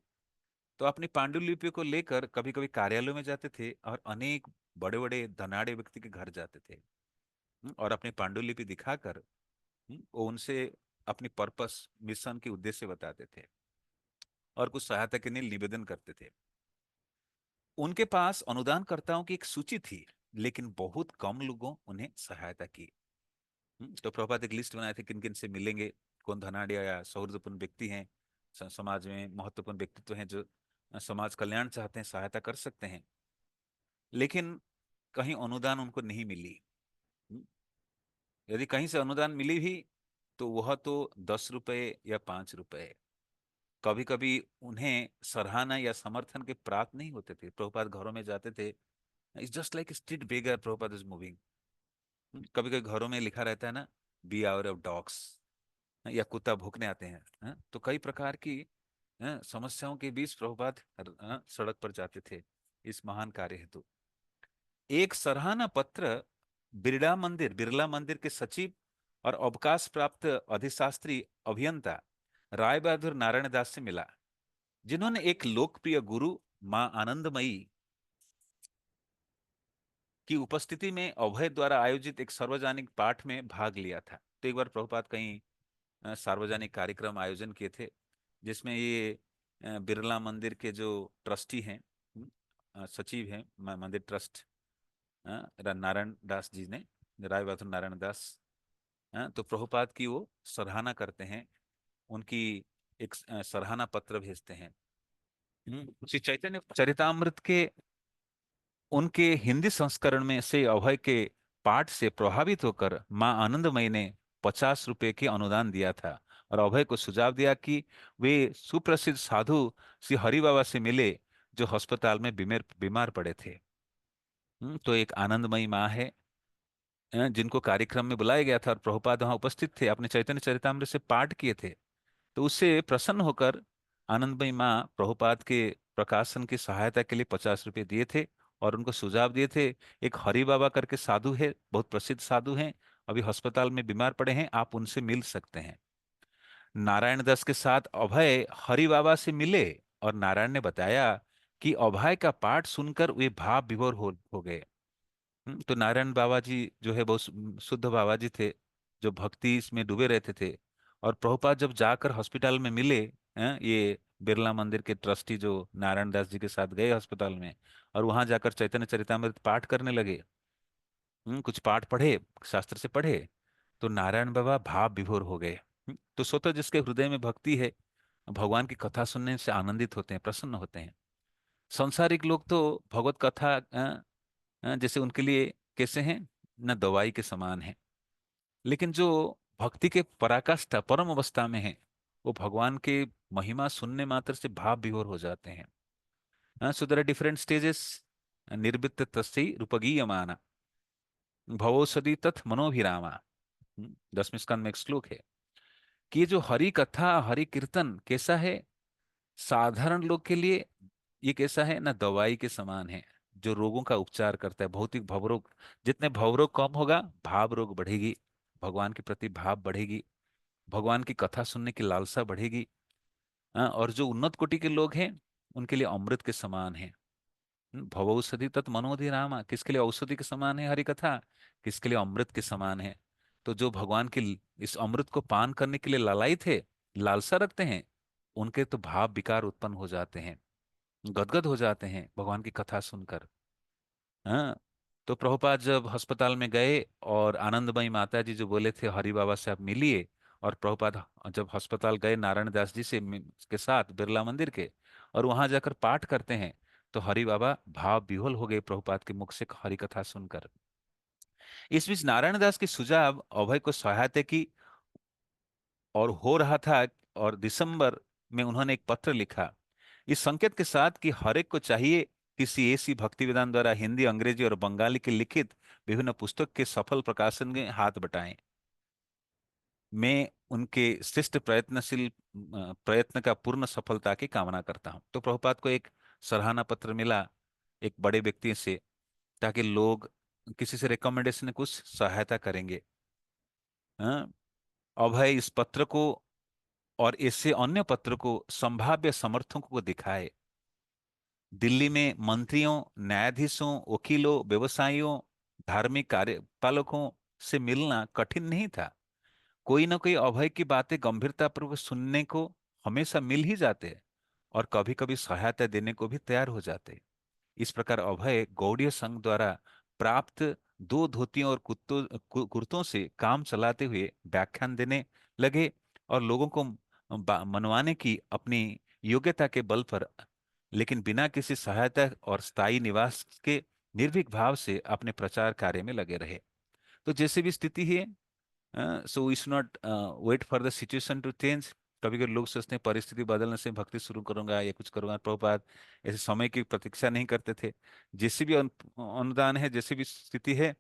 तो अपनी पांडुलिपि को लेकर कभी कभी कार्यालयों में जाते थे और अनेक बड़े बड़े धनाढ़ व्यक्ति के घर जाते थे, और अपनी पांडुलिपि दिखाकर वो उनसे अपनी पर्पस, मिशन के उद्देश्य बताते थे और कुछ सहायता के लिए निवेदन करते थे। उनके पास अनुदानकर्ताओं की एक सूची थी, लेकिन बहुत कम लोगों उन्हें सहायता की। तो प्रभुपाद एक लिस्ट बनाए थे किन किन से मिलेंगे, कौन धनाढ़ या सौहृदपूर्ण व्यक्ति हैं, समाज में महत्वपूर्ण व्यक्तित्व हैं जो समाज कल्याण चाहते हैं, सहायता कर सकते हैं। लेकिन कहीं अनुदान उनको नहीं मिली। हम्म, यदि कहीं से अनुदान मिली भी तो वह तो 10 रुपए या 5 रुपए। कभी कभी उन्हें सराहना या समर्थन के प्राप्त नहीं होते थे। प्रभुपाद घरों में जाते थे, it's just like street beggar, Prabhupada is moving. कभी कभी घरों में लिखा रहता है ना, बी आवर ऑफ डॉग्स, या कुत्ता भौंकने आते हैं। तो कई प्रकार की समस्याओं के बीच प्रभुपाद सड़क पर जाते थे इस महान कार्य हेतु। एक सराहना पत्र बिरला मंदिर के सचिव और अवकाश प्राप्त अधिशास्त्री अभियंता राय बहादुर नारायण दास से मिला, जिन्होंने एक लोकप्रिय गुरु मां आनंदमयी की उपस्थिति में अभय द्वारा आयोजित एक सार्वजनिक पाठ में भाग लिया था। तो एक बार प्रभुपाद कहीं सार्वजनिक कार्यक्रम आयोजन किए थे, जिसमें ये बिरला मंदिर के जो ट्रस्टी हैं, सचिव हैं मंदिर ट्रस्ट, नारायण दास जी ने, राय बहादुर नारायण दास, तो प्रभुपाद की वो सराहना करते हैं, उनकी एक सराहना पत्र भेजते हैं। श्री चैतन्य चरितामृत के उनके हिंदी संस्करण में से अभय के पाठ से प्रभावित होकर मां आनंदमयी ने 50 रुपए के अनुदान दिया था और अभय को सुझाव दिया कि वे सुप्रसिद्ध साधु श्री हरि बाबा से मिले जो अस्पताल में बीमार बीमार पड़े थे। तो एक आनंदमयी माँ है जिनको कार्यक्रम में बुलाया गया था और प्रभुपाद वहां उपस्थित थे, अपने चैतन्य चरितामृत से पाठ किए थे। तो उससे प्रसन्न होकर आनंदमयी माँ प्रभुपाद के प्रकाशन की सहायता के लिए 50 रुपए दिए थे और उनको सुझाव दिए थे, एक हरि बाबा करके साधु है, बहुत प्रसिद्ध साधु हैं, अभी अस्पताल में बीमार पड़े हैं, आप उनसे मिल सकते हैं। नारायण दास के साथ अभय हरि बाबा से मिले और नारायण ने बताया कि अभय का पाठ सुनकर वे भाव विभोर हो गए। तो नारायण बाबा जी जो है बहुत शुद्ध बाबा जी थे, जो भक्ति इसमें डूबे रहते थे। और प्रभुपाद जब जाकर हॉस्पिटल में मिले, ये बिरला मंदिर के ट्रस्टी जो नारायण दास जी के साथ गए अस्पताल में, और वहां जाकर चैतन्य चरितामृत पाठ करने लगे, कुछ पाठ पढ़े, शास्त्र से पढ़े, तो नारायण बाबा भाव विभोर हो गए। तो स्वतः जिसके हृदय में भक्ति है, भगवान की कथा सुनने से आनंदित होते हैं, प्रसन्न होते हैं। सांसारिक लोग तो भगवत कथा जैसे उनके लिए कैसे हैं, न दवाई के समान है। लेकिन जो भक्ति के पराकाष्ठा परम अवस्था में है, वो भगवान के महिमा सुनने मात्र से भाव विभोर हो जाते हैं। So there are different stages निर्वित्त तस्यै रूपगीयमाना भवौषधि तथ मनोभिरामा। 10वें स्कंद में एक श्लोक है कि ये जो हरि कथा हरि कीर्तन कैसा है, साधारण लोग के लिए ये कैसा है ना, दवाई के समान है जो रोगों का उपचार करता है। भौतिक भवरोग, जितने भवरोग कम होगा, भाव रोग बढ़ेगी, भगवान के प्रति भाव बढ़ेगी, भगवान की कथा सुनने की लालसा बढ़ेगी। और जो उन्नत कोटि के लोग हैं उनके लिए अमृत के समान है। भवौषधि तत् मनोधिरामा, किसके लिए औषधि के समान है हरि कथा, किसके लिए अमृत के समान है। तो जो भगवान के इस अमृत को पान करने के लिए लालायित थे, लालसा रखते हैं, उनके तो भाव विकार उत्पन्न हो जाते हैं, गदगद हो जाते हैं भगवान की कथा सुनकर। हाँ। तो प्रभुपाद जब अस्पताल में गए और आनंदमयी माता जी जो बोले थे हरि बाबा से आप मिलिए, और प्रभुपाद जब अस्पताल गए नारायण दास जी से के साथ बिरला मंदिर के, और वहां जाकर पाठ करते हैं, तो हरि बाबा भाव विह्वल हो गए प्रभुपाद के मुख से हरि कथा सुनकर। इस बीच नारायण दास की सुझाव अभय को सहायता की और हो रहा था, और दिसंबर में उन्होंने एक पत्र लिखा इस संकेत के साथ कि हर एक को चाहिए किसी ऐसी भक्ति वेदांत द्वारा हिंदी, अंग्रेजी और बंगाली के लिखित विभिन्न पुस्तक के सफल प्रकाशन में हाथ बटाएं। मैं उनके श्रेष्ठ प्रयत्नशील प्रयत्न का पूर्ण सफलता की कामना करता हूं। तो प्रभुपाद को एक सराहना पत्र मिला एक बड़े व्यक्ति से, ताकि लोग किसी से रिकमेंडेशन कुछ सहायता करेंगे। हाँ। अभय इस पत्र को और इससे अन्य पत्र को संभाव्य समर्थकों को दिखाए। दिल्ली में मंत्रियों, न्यायाधीशों, वकीलों, व्यवसायियों, धार्मिक कार्यपालकों से मिलना कठिन नहीं था। कोई ना कोई अभय की बातें गंभीरतापूर्वक सुनने को हमेशा मिल ही जाते, और कभी कभी सहायता देने को भी तैयार हो जाते। इस प्रकार अभय गौड़ीय संघ द्वारा प्राप्त दो धोतियों और कुर्तों से काम चलाते हुए व्याख्यान देने लगे, और लोगों को मनवाने की अपनी योग्यता के बल पर, लेकिन बिना किसी सहायता और स्थायी निवास के, निर्भीक भाव से अपने प्रचार कार्य में लगे रहे। तो जैसे भी स्थिति है, so we should not wait for the situation to change. कभी कभी लोग सोचते हैं परिस्थिति बदलने से भक्ति शुरू करूंगा या कुछ करूंगा। प्रभुपाद ऐसे समय की प्रतीक्षा नहीं करते थे। जैसे भी अनुदान है, जैसी भी स्थिति है,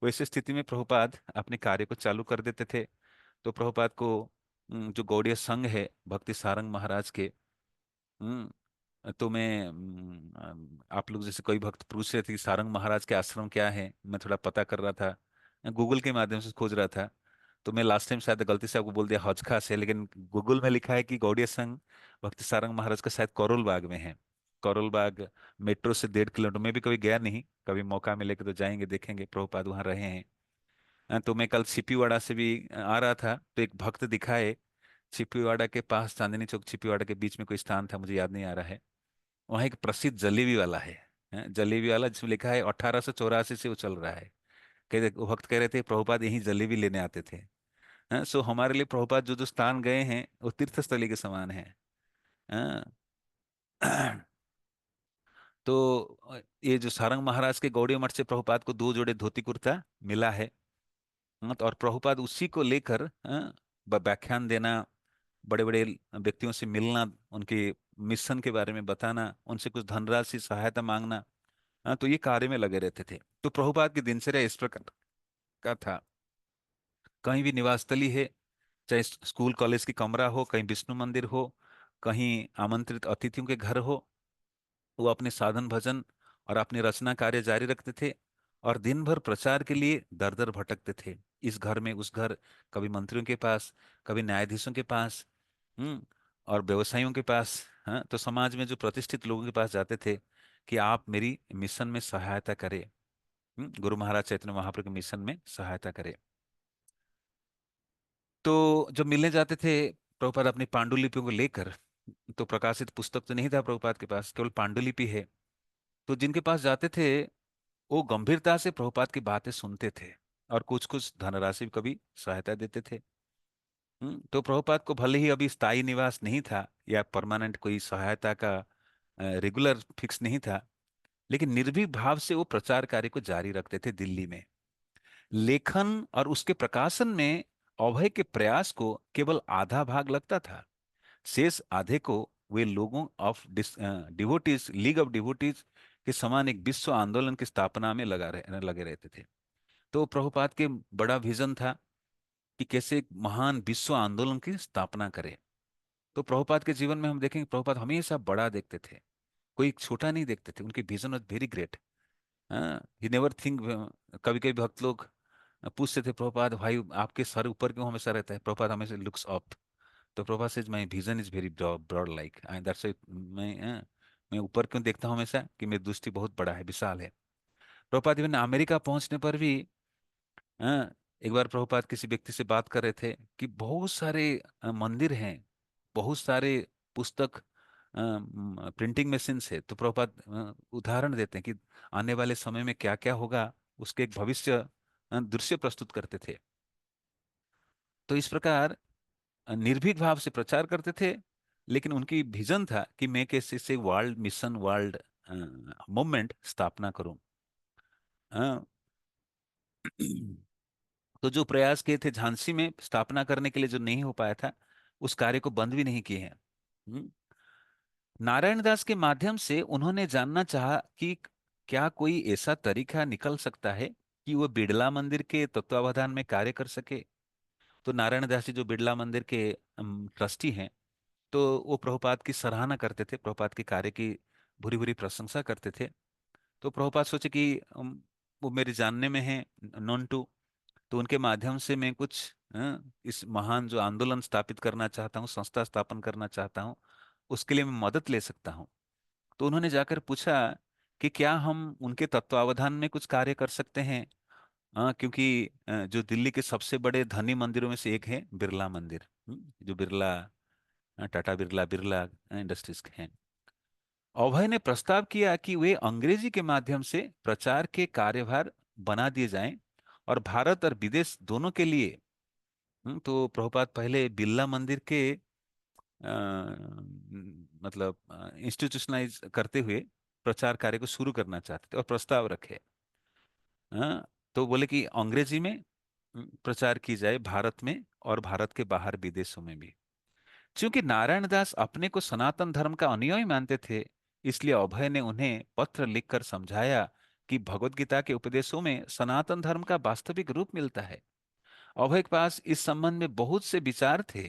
वैसे स्थिति में प्रभुपाद अपने कार्य को चालू कर देते थे। तो प्रभुपाद को जो गौड़ीय संघ है भक्ति सारंग महाराज के, तो मैं आप लोग जैसे कोई भक्त पूछ रहे थे कि सारंग महाराज के आश्रम क्या है, मैं थोड़ा पता कर रहा था, गूगल के माध्यम से खोज रहा था। तो मैं लास्ट टाइम शायद गलती से आपको बोल दिया हज खास है, लेकिन गूगल में लिखा है कि गौड़ीय संघ भक्ति सारंग महाराज का शायद करोल बाग में है। करोल बाग मेट्रो से 1.5 किलोमीटर। मैं भी कभी गया नहीं, कभी मौका मिले तो जाएंगे, देखेंगे प्रभुपाद वहाँ रहे हैं। तो मैं कल छिपीवाड़ा से भी आ रहा था, तो एक भक्त दिखाए छिपीवाड़ा के पास, चांदनी चौक छिपीवाड़ा के बीच में कोई स्थान था, मुझे याद नहीं आ रहा है। वहाँ एक प्रसिद्ध जलेबी वाला है, जलेबी वाला जिसमें लिखा है 1884 से वो चल रहा है। वो भक्त कह रहे थे प्रभुपाद यहीं जलेबी लेने आते थे। सो हमारे लिए प्रभुपाद जो जो स्थान गए हैं वो तीर्थ स्थली के समान है। हाँ। तो ये जो सारंग महाराज के गौड़ीय मठ से प्रभुपाद को 2 जोड़े धोती कुर्ता मिला है। तो और प्रभुपाद उसी को लेकर व्याख्यान देना, बड़े बड़े व्यक्तियों से मिलना, उनके मिशन के बारे में बताना, उनसे कुछ धनराशि सहायता मांगना, तो ये कार्य में लगे रहते थे। तो प्रभुपाद की दिनचर्या इस प्रकार का था। कहीं भी निवास स्थली है, चाहे स्कूल कॉलेज की कमरा हो, कहीं विष्णु मंदिर हो, कहीं आमंत्रित अतिथियों के घर हो, वो अपने साधन भजन और अपनी रचना कार्य जारी रखते थे, और दिन भर प्रचार के लिए दर दर भटकते थे, इस घर में उस घर, कभी मंत्रियों के पास, कभी न्यायाधीशों के पास, और व्यवसायियों के पास। हाँ, तो समाज में जो प्रतिष्ठित लोगों के पास जाते थे कि आप मेरी मिशन में सहायता करें, गुरु महाराज चैतन्य महाप्रभु के मिशन में सहायता करें। तो जब मिलने जाते थे प्रभुपाद अपनी पांडुलिपियों को लेकर, तो प्रकाशित पुस्तक तो नहीं था प्रभुपाद के पास, केवल पांडुलिपि है। तो जिनके पास जाते थे वो गंभीरता से प्रभुपाद की बातें सुनते थे, और कुछ कुछ धनराशि भी कभी सहायता देते थे। तो प्रभुपाद को भले ही अभी स्थायी निवास नहीं था या परमानेंट कोई सहायता का रेगुलर फिक्स नहीं था, लेकिन निर्भीक भाव से वो प्रचार कार्य को जारी रखते थे दिल्ली में। लेखन और उसके प्रकाशन में अभय के प्रयास को केवल आधा भाग लगता था। शेष आधे को वे लोगों of devotees, league of devotees के समान एक विश्व आंदोलन की स्थापना में लगे रहते थे। तो प्रभुपाद के बड़ा विजन था कि कैसे एक महान विश्व आंदोलन की स्थापना करें। तो प्रभुपाद के जीवन में हम देखेंगे प्रभुपाद हमेशा बड़ा देखते थे, कोई छोटा नहीं देखते थे। उनकी vision was very great. He never think. कभी कभी भक्त लोग पूछते थे प्रभुपाद, भाई आपके सर ऊपर क्यों हमेशा रहता है? प्रभुपाद हमेशा लुक्स अप। तो Prabhupada says my vision is very broad like that's मैं ऊपर क्यों देखता हूँ हमेशा कि मेरी दृष्टि बहुत बड़ा है, विशाल है। प्रभुपाद इवन अमेरिका पहुंचने पर भी एक बार प्रभुपाद किसी व्यक्ति से बात कर रहे थे कि बहुत सारे मंदिर हैं, बहुत सारे पुस्तक प्रिंटिंग मशीन्स है। तो प्रभुपाद उदाहरण देते हैं कि आने वाले समय में क्या क्या होगा, उसके एक भविष्य दृश्य प्रस्तुत करते थे। तो इस प्रकार निर्भीक भाव से प्रचार करते थे। लेकिन उनकी विजन था कि मैं कैसे से वर्ल्ड मिशन, वर्ल्ड मूवमेंट स्थापना करूं। अ, तो जो प्रयास किए थे झांसी में स्थापना करने के लिए, जो नहीं हो पाया था, उस कार्य को बंद भी नहीं किए हैं। हम्म। नारायण दास के माध्यम से उन्होंने जानना चाहा कि क्या कोई ऐसा तरीका निकल सकता है कि वो बिड़ला मंदिर के तत्वावधान में कार्य कर सके। तो नारायण दास जी जो बिड़ला मंदिर के ट्रस्टी हैं, तो वो प्रभुपाद की सराहना करते थे, प्रभुपाद के कार्य की भूरी भूरी प्रशंसा करते थे। तो प्रभुपाद सोचे कि वो मेरे जानने में है, नॉन टू, तो उनके माध्यम से मैं कुछ इस महान जो आंदोलन स्थापित करना चाहता हूँ, संस्था स्थापन करना चाहता हूँ, उसके लिए मैं मदद ले सकता हूँ। तो उन्होंने जाकर पूछा कि क्या हम उनके तत्वावधान में कुछ कार्य कर सकते हैं। क्योंकि जो दिल्ली के सबसे बड़े धनी मंदिरों में से एक है बिरला मंदिर, जो बिरला टाटा बिरला बिरला इंडस्ट्रीज के हैं। अभय ने प्रस्ताव किया कि वे अंग्रेजी के माध्यम से प्रचार के कार्यभार बना दिए जाएं और भारत और विदेश दोनों के लिए। तो प्रभुपाद पहले बिरला मंदिर के मतलब इंस्टीट्यूशनलाइज करते हुए प्रचार कार्य को शुरू करना चाहते थे और प्रस्ताव रखे। तो बोले कि अंग्रेजी में प्रचार की जाए भारत में और भारत के बाहर विदेशों में भी। क्योंकि नारायण दास अपने को सनातन धर्म का अनुयायी मानते थे, इसलिए अभय ने उन्हें पत्र लिखकर समझाया कि भगवत गीता के उपदेशों में सनातन धर्म का वास्तविक रूप मिलता है। अभय के पास इस संबंध में बहुत से विचार थे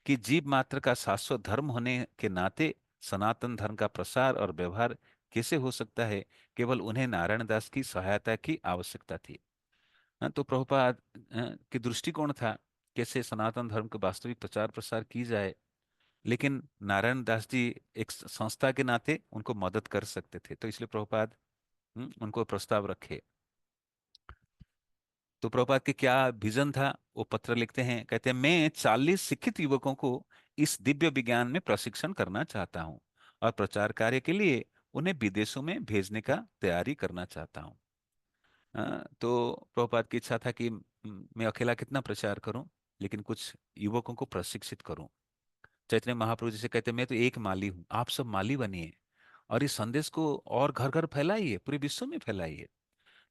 कि जीव मात्र का शाश्वत धर्म होने के नाते सनातन धर्म का प्रसार और व्यवहार कैसे हो सकता है। केवल उन्हें नारायण दास की सहायता की आवश्यकता थी। तो प्रभुपाद की दृष्टिकोण था कैसे सनातन धर्म का वास्तविक प्रचार प्रसार की जाए। लेकिन नारायण दास जी एक संस्था के नाते उनको मदद कर सकते थे, तो इसलिए प्रभुपाद उनको प्रस्ताव रखे। तो प्रभुपाद के क्या विजन था, वो पत्र लिखते हैं, कहते हैं मैं 40 शिक्षित युवकों को इस दिव्य विज्ञान में प्रशिक्षण करना चाहता हूँ और प्रचार कार्य के लिए उन्हें विदेशों में भेजने का तैयारी करना चाहता हूँ। तो प्रभुपाद की इच्छा था कि मैं अकेला कितना प्रचार करूं, लेकिन कुछ युवकों को प्रशिक्षित करूं। चैतन्य महाप्रभु जी से कहते हैं मैं तो एक माली हूँ, आप सब माली बनिए और इस संदेश को और घर घर फैलाइए, पूरे विश्व में फैलाइए।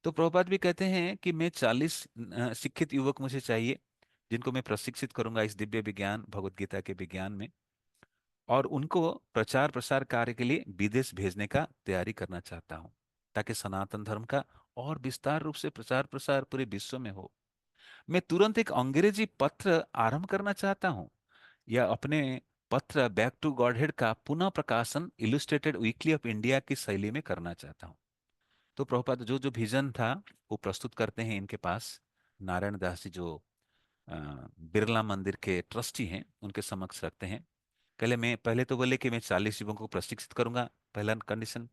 तो प्रभुपाद भी कहते हैं कि मैं 40 शिक्षित युवक मुझे चाहिए, जिनको मैं प्रशिक्षित करूंगा इस दिव्य विज्ञान भगवत गीता के विज्ञान में, और उनको प्रचार प्रसार कार्य के लिए विदेश भेजने का तैयारी करना चाहता हूँ, ताकि सनातन धर्म का और विस्तार रूप से प्रचार प्रसार पूरे विश्व में हो। मैं तुरंत एक अंग्रेजी पत्र आरंभ करना चाहता हूँ, या अपने पत्र बैक टू गॉडहेड का पुनः प्रकाशन इलुस्ट्रेटेड वीकली ऑफ इंडिया की शैली में करना चाहता हूँ। तो प्रभुपाद जो जो विजन था वो प्रस्तुत करते हैं इनके पास। नारायण दास जी जो अ, बिरला मंदिर के ट्रस्टी हैं उनके समक्ष रखते हैं। पहले तो बोले कि मैं 40 युवकों को प्रशिक्षित करूंगा, पहला कंडीशन।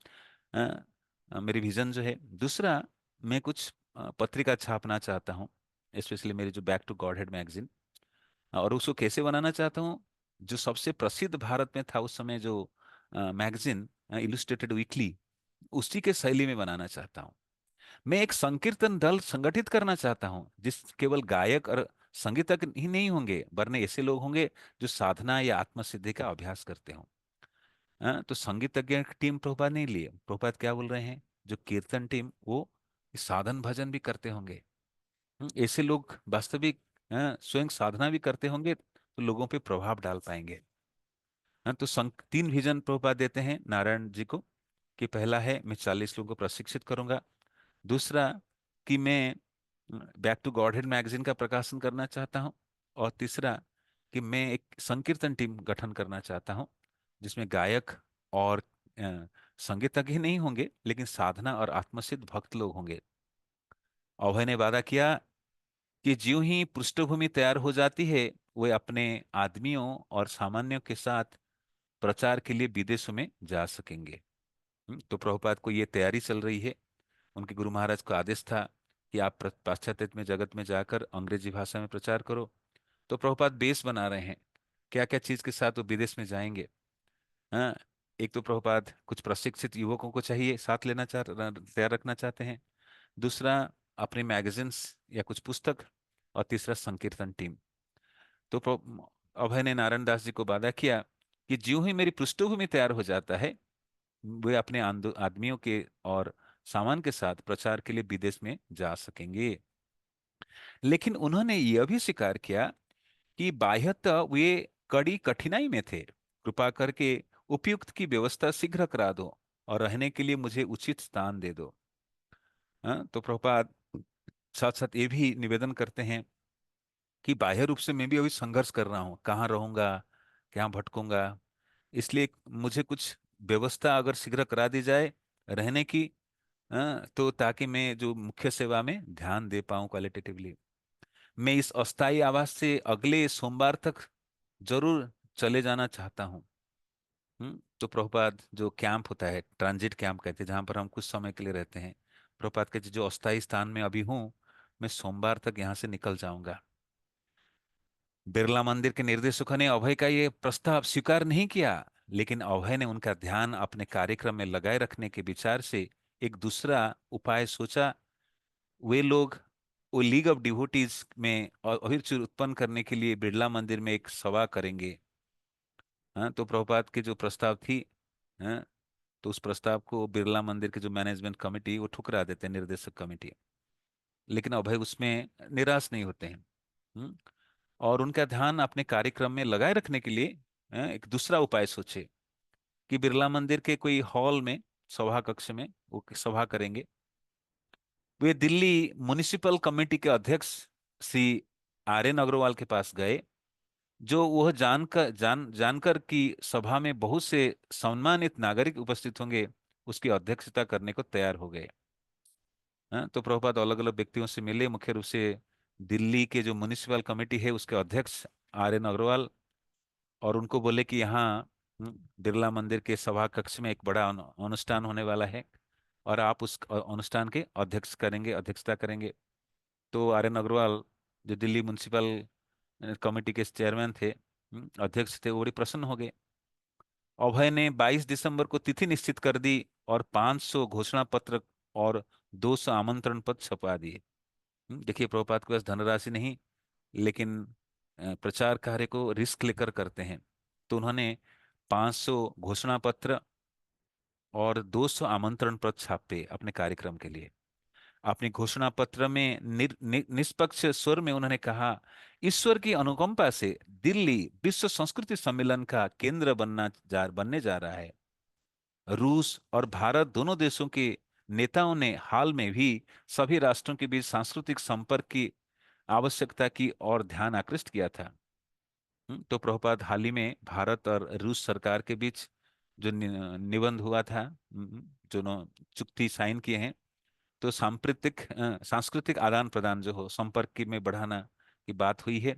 मेरी विजन जो है। दूसरा, मैं कुछ पत्रिका छापना चाहता हूँ, स्पेशली मेरी जो बैक टू गॉडहेड मैगजीन, और उसको कैसे बनाना चाहता हूँ, जो सबसे प्रसिद्ध भारत में था उस समय जो मैगजीन इलुस्ट्रेटेड वीकली, उसी के शैली में बनाना चाहता हूँ। मैं एक संकीर्तन दल संगठित करना चाहता हूँ, जिस केवल गायक और संगीतज्ञ ही नहीं होंगे, वरना ऐसे लोग होंगे जो साधना या आत्मसिद्धि का अभ्यास करते हों। तो संगीतज्ञ की टीम प्रभुपाद नहीं लिए, प्रभुपाद क्या बोल रहे हैं, जो कीर्तन टीम वो साधन भजन भी करते होंगे। ऐसे लोग वास्तविक स्वयं साधना भी करते होंगे, तो लोगों पे प्रभाव डाल पाएंगे। तो तीन विजन प्रभुपाद देते हैं नारायण जी को, कि पहला है मैं 40 लोगों को प्रशिक्षित करूंगा। दूसरा कि मैं बैक टू गॉडहेड मैगजीन का प्रकाशन करना चाहता हूँ। और तीसरा कि मैं एक संकीर्तन टीम गठन करना चाहता हूँ, जिसमें गायक और संगीतज्ञ ही नहीं होंगे, लेकिन साधना और आत्मसिद्ध भक्त लोग होंगे। अभय ने वादा किया कि ज्यों ही पृष्ठभूमि तैयार हो जाती है, वे अपने आदमियों और सामान्यों के साथ प्रचार के लिए विदेशों में जा सकेंगे। तो प्रभुपाद को ये तैयारी चल रही है। उनके गुरु महाराज का आदेश था कि आप पाश्चात्य में जगत में जाकर अंग्रेजी भाषा में प्रचार करो। तो प्रभुपाद बेस बना रहे हैं क्या क्या चीज के साथ वो विदेश में जाएंगे। हाँ, एक तो प्रभुपाद कुछ प्रशिक्षित युवकों को चाहिए साथ लेना तैयार रखना चाहते हैं। दूसरा अपने मैगजीन्स या कुछ पुस्तक। और तीसरा संकीर्तन टीम। तो अभय ने नारायण दास जी को वादा किया कि ज्यों ही मेरी पृष्ठभूमि तैयार हो जाता है, वे अपने आदमियों के और सामान के साथ प्रचार के लिए विदेश में जा सकेंगे। लेकिन उन्होंने यह भी स्वीकार किया कि बाह्यतः वे कड़ी कठिनाई में थे। कृपा करके उपयुक्त की व्यवस्था शीघ्र करा दो और रहने के लिए मुझे उचित स्थान दे दो। हाँ, तो प्रभुपाद साथ साथ ये भी निवेदन करते हैं कि बाह्य रूप से मैं भी अभी संघर्ष कर रहा हूँ, कहाँ रहूंगा, कहाँ भटकूंगा। इसलिए मुझे कुछ व्यवस्था अगर शीघ्र करा दी जाए रहने की, तो ताकि मैं जो मुख्य सेवा में ध्यान दे पाऊं क्वालिटेटिवली। मैं इस अस्थायी आवास से अगले सोमवार तक जरूर चले जाना चाहता हूँ। तो प्रभुपाद जो कैंप होता है, ट्रांजिट कैंप कहते हैं, जहाँ पर हम कुछ समय के लिए रहते हैं, प्रभुपाद के जो अस्थायी स्थान में अभी हूँ, मैं सोमवार तक यहाँ से निकल जाऊंगा। बिरला मंदिर के निर्देशकों ने अभय का ये प्रस्ताव स्वीकार नहीं किया, लेकिन अभय ने उनका ध्यान अपने कार्यक्रम में लगाए रखने के विचार से एक दूसरा उपाय सोचा। वे लोग वो लीग ऑफ डिवोटीज में अभिरुचि उत्पन्न करने के लिए बिरला मंदिर में एक सभा करेंगे। हाँ, तो प्रभुपाद की जो प्रस्ताव थी, हाँ, तो उस प्रस्ताव को बिरला मंदिर की जो मैनेजमेंट कमेटी वो ठुकरा देते हैं, निर्देशक कमेटी। लेकिन अभय उसमें निराश नहीं होते हैं। हम्म, और उनका ध्यान अपने कार्यक्रम में लगाए रखने के लिए एक दूसरा उपाय सोचे कि बिरला मंदिर के कोई हॉल में, सभा कक्ष में वो सभा करेंगे। वे दिल्ली म्युनिसिपल कमेटी के अध्यक्ष श्री आर एन अग्रवाल के पास गए, जो वह जानकर कि सभा में बहुत से सम्मानित नागरिक उपस्थित होंगे, उसकी अध्यक्षता करने को तैयार हो गए। तो प्रभुपाद अलग अलग व्यक्तियों से मिले, मुख्य रूप से दिल्ली के जो म्युनिसिपल कमेटी है उसके अध्यक्ष आर एन अग्रवाल, और उनको बोले कि यहाँ बिरला मंदिर के सभा कक्ष में एक बड़ा अनुष्ठान होने वाला है, और आप उस अनुष्ठान के अध्यक्षता करेंगे। तो आर एन अग्रवाल, जो दिल्ली म्युनिसिपल कमेटी के चेयरमैन थे, अध्यक्ष थे, वो बड़ी प्रसन्न हो गए। अभय ने 22 दिसंबर को तिथि निश्चित कर दी और 500 घोषणा पत्र और 200 आमंत्रण पत्र छपवा दिए। देखिए, प्रभुपाद के पास धनराशि नहीं, लेकिन प्रचार कार्य को रिस्क लेकर करते हैं। तो उन्होंने 500 घोषणा पत्र और 200 आमंत्रण पत्र छापे अपने कार्यक्रम के लिए। अपने घोषणा पत्र में निष्पक्ष स्वर में उन्होंने कहा, ईश्वर की अनुकंपा से दिल्ली विश्व संस्कृति सम्मेलन का केंद्र बनने जा रहा है। रूस और भारत दोनों देशों के नेताओं ने हाल में भी सभी राष्ट्रों के बीच सांस्कृतिक संपर्क की आवश्यकता की ओर ध्यान आकृष्ट किया था। तो प्रभुपाद हाल ही में भारत और रूस सरकार के बीच जो निबंध हुआ था, जो चुक्ति साइन किए हैं, तो सांस्कृतिक आदान प्रदान जो हो, संपर्क की में बढ़ाना की बात हुई है।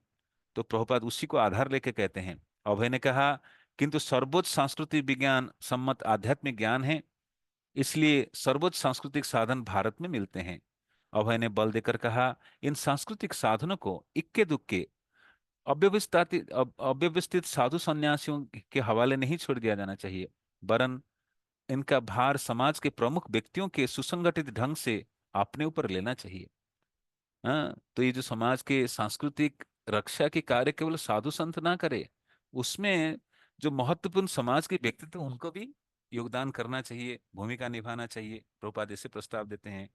तो प्रभुपाद उसी को आधार लेके कहते हैं। अभय ने कहा, किंतु सर्वोच्च सांस्कृतिक विज्ञान सम्मत आध्यात्मिक ज्ञान है, इसलिए सर्वोच्च सांस्कृतिक साधन भारत में मिलते हैं। अभय ने बल देकर कहा, इन सांस्कृतिक साधनों को इक्के दुक्के अव्यवस्थित साधु सन्यासियों के हवाले नहीं छोड़ दिया जाना चाहिए, वरन इनका भार समाज के प्रमुख व्यक्तियों के सुसंगठित ढंग से अपने ऊपर लेना चाहिए। हाँ, तो ये जो समाज के सांस्कृतिक रक्षा के कार्य केवल साधु संत ना करे, उसमें जो महत्वपूर्ण समाज के व्यक्तित्व उनको भी योगदान करना चाहिए, भूमिका निभाना चाहिए। प्रभुपाद ऐसे प्रस्ताव देते हैं।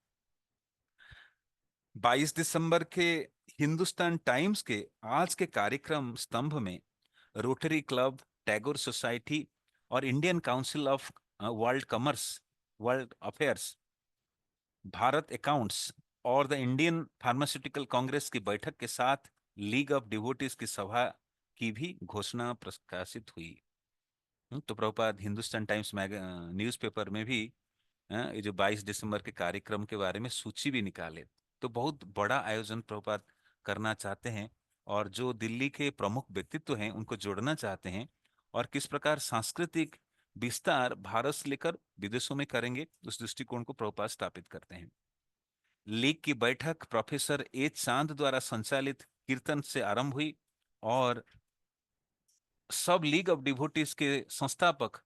22 दिसंबर के हिंदुस्तान टाइम्स के आज के कार्यक्रम स्तंभ में रोटरी क्लब, टैगोर सोसाइटी और Indian council of world commerce world affairs, Bharat accounts और द इंडियन फार्मास्यूटिकल कांग्रेस की बैठक के साथ लीग ऑफ डिवोटीज की सभा की भी घोषणा प्रकाशित हुई। तो प्रभुपाद हिंदुस्तान टाइम्स न्यूज़पेपर में भी ये जो 22 दिसंबर के कार्यक्रम के बारे में सूची भी निकाले। तो बहुत बड़ा आयोजन प्रभुपाद करना चाहते हैं, और जो दिल्ली के प्रमुख व्यक्तित्व हैं उनको जोड़ना चाहते हैं, और किस प्रकार सांस्कृतिक विस्तार भारत से लेकर विदेशों में करेंगे उस दृष्टिकोण को प्रभुपाद स्थापित करते हैं। लीग की बैठक प्रोफेसर एच चांद द्वारा संचालित कीर्तन से आरंभ हुई, और सब लीग ऑफ डिवोटीज के संस्थापक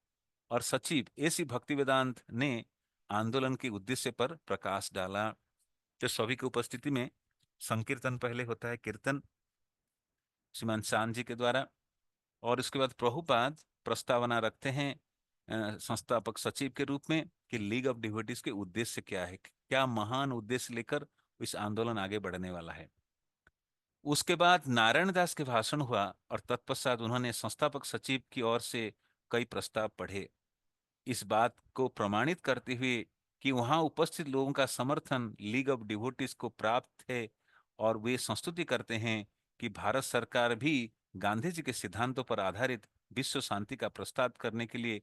और सचिव एसी भक्तिवेदांत ने आंदोलन के उद्देश्य पर प्रकाश डाला। तो सभी की उपस्थिति में संकीर्तन पहले होता है, कीर्तन श्रीमान चांद जी के द्वारा, और इसके बाद प्रभुपाद प्रस्तावना रखते हैं संस्थापक सचिव के रूप में कि लीग ऑफ डिवोटीज के उद्देश्य क्या है, क्या महान उद्देश्य लेकर इस आंदोलन आगे बढ़ने वाला है। उसके बाद नारायण दास के भाषण हुआ, और तत्पश्चात उन्होंने संस्थापक सचिव की ओर से कई प्रस्ताव पढ़े, इस बात को प्रमाणित करते हुए कि वहां उपस्थित लोगों का समर्थन लीग ऑफ डिवोटीज को प्राप्त है, और वे संस्तुति करते हैं कि भारत सरकार भी गांधी जी के सिद्धांतों पर आधारित विश्व शांति का प्रस्ताव करने के लिए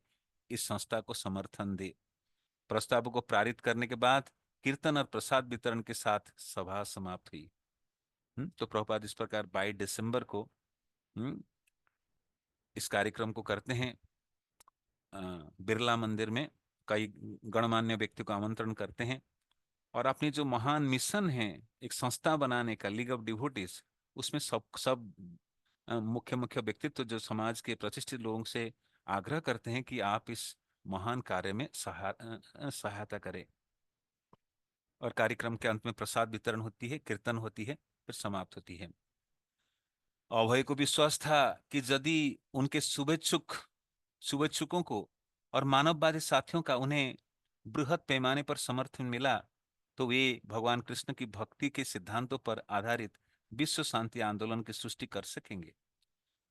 इस संस्था को समर्थन दे। प्रस्तावों को पारित करने के बाद कीर्तन और प्रसाद वितरण के साथ सभा समाप्त हुई। तो प्रभुपाद इस प्रकार 22 दिसंबर को हम्म, इस कार्यक्रम को करते हैं। बिरला मंदिर में कई गणमान्य व्यक्तियों को आमंत्रण करते हैं, और अपनी जो महान मिशन है एक संस्था बनाने का, लीग ऑफ डिवोटीज, उसमें सब सब मुख्य मुख्य व्यक्तित्व जो समाज के प्रतिष्ठित लोगों से आग्रह करते हैं कि आप इस महान कार्य में सहायता करें। और कार्यक्रम के अंत में प्रसाद वितरण होती है, कीर्तन होती है, फिर समाप्त होती है। अभय को विश्वास था कि यदि उनके शुभेच्छुकों को और मानववादी साथियों का उन्हें बृहद पैमाने पर समर्थन मिला, तो वे भगवान कृष्ण की भक्ति के सिद्धांतों पर आधारित विश्व शांति आंदोलन की सृष्टि कर सकेंगे।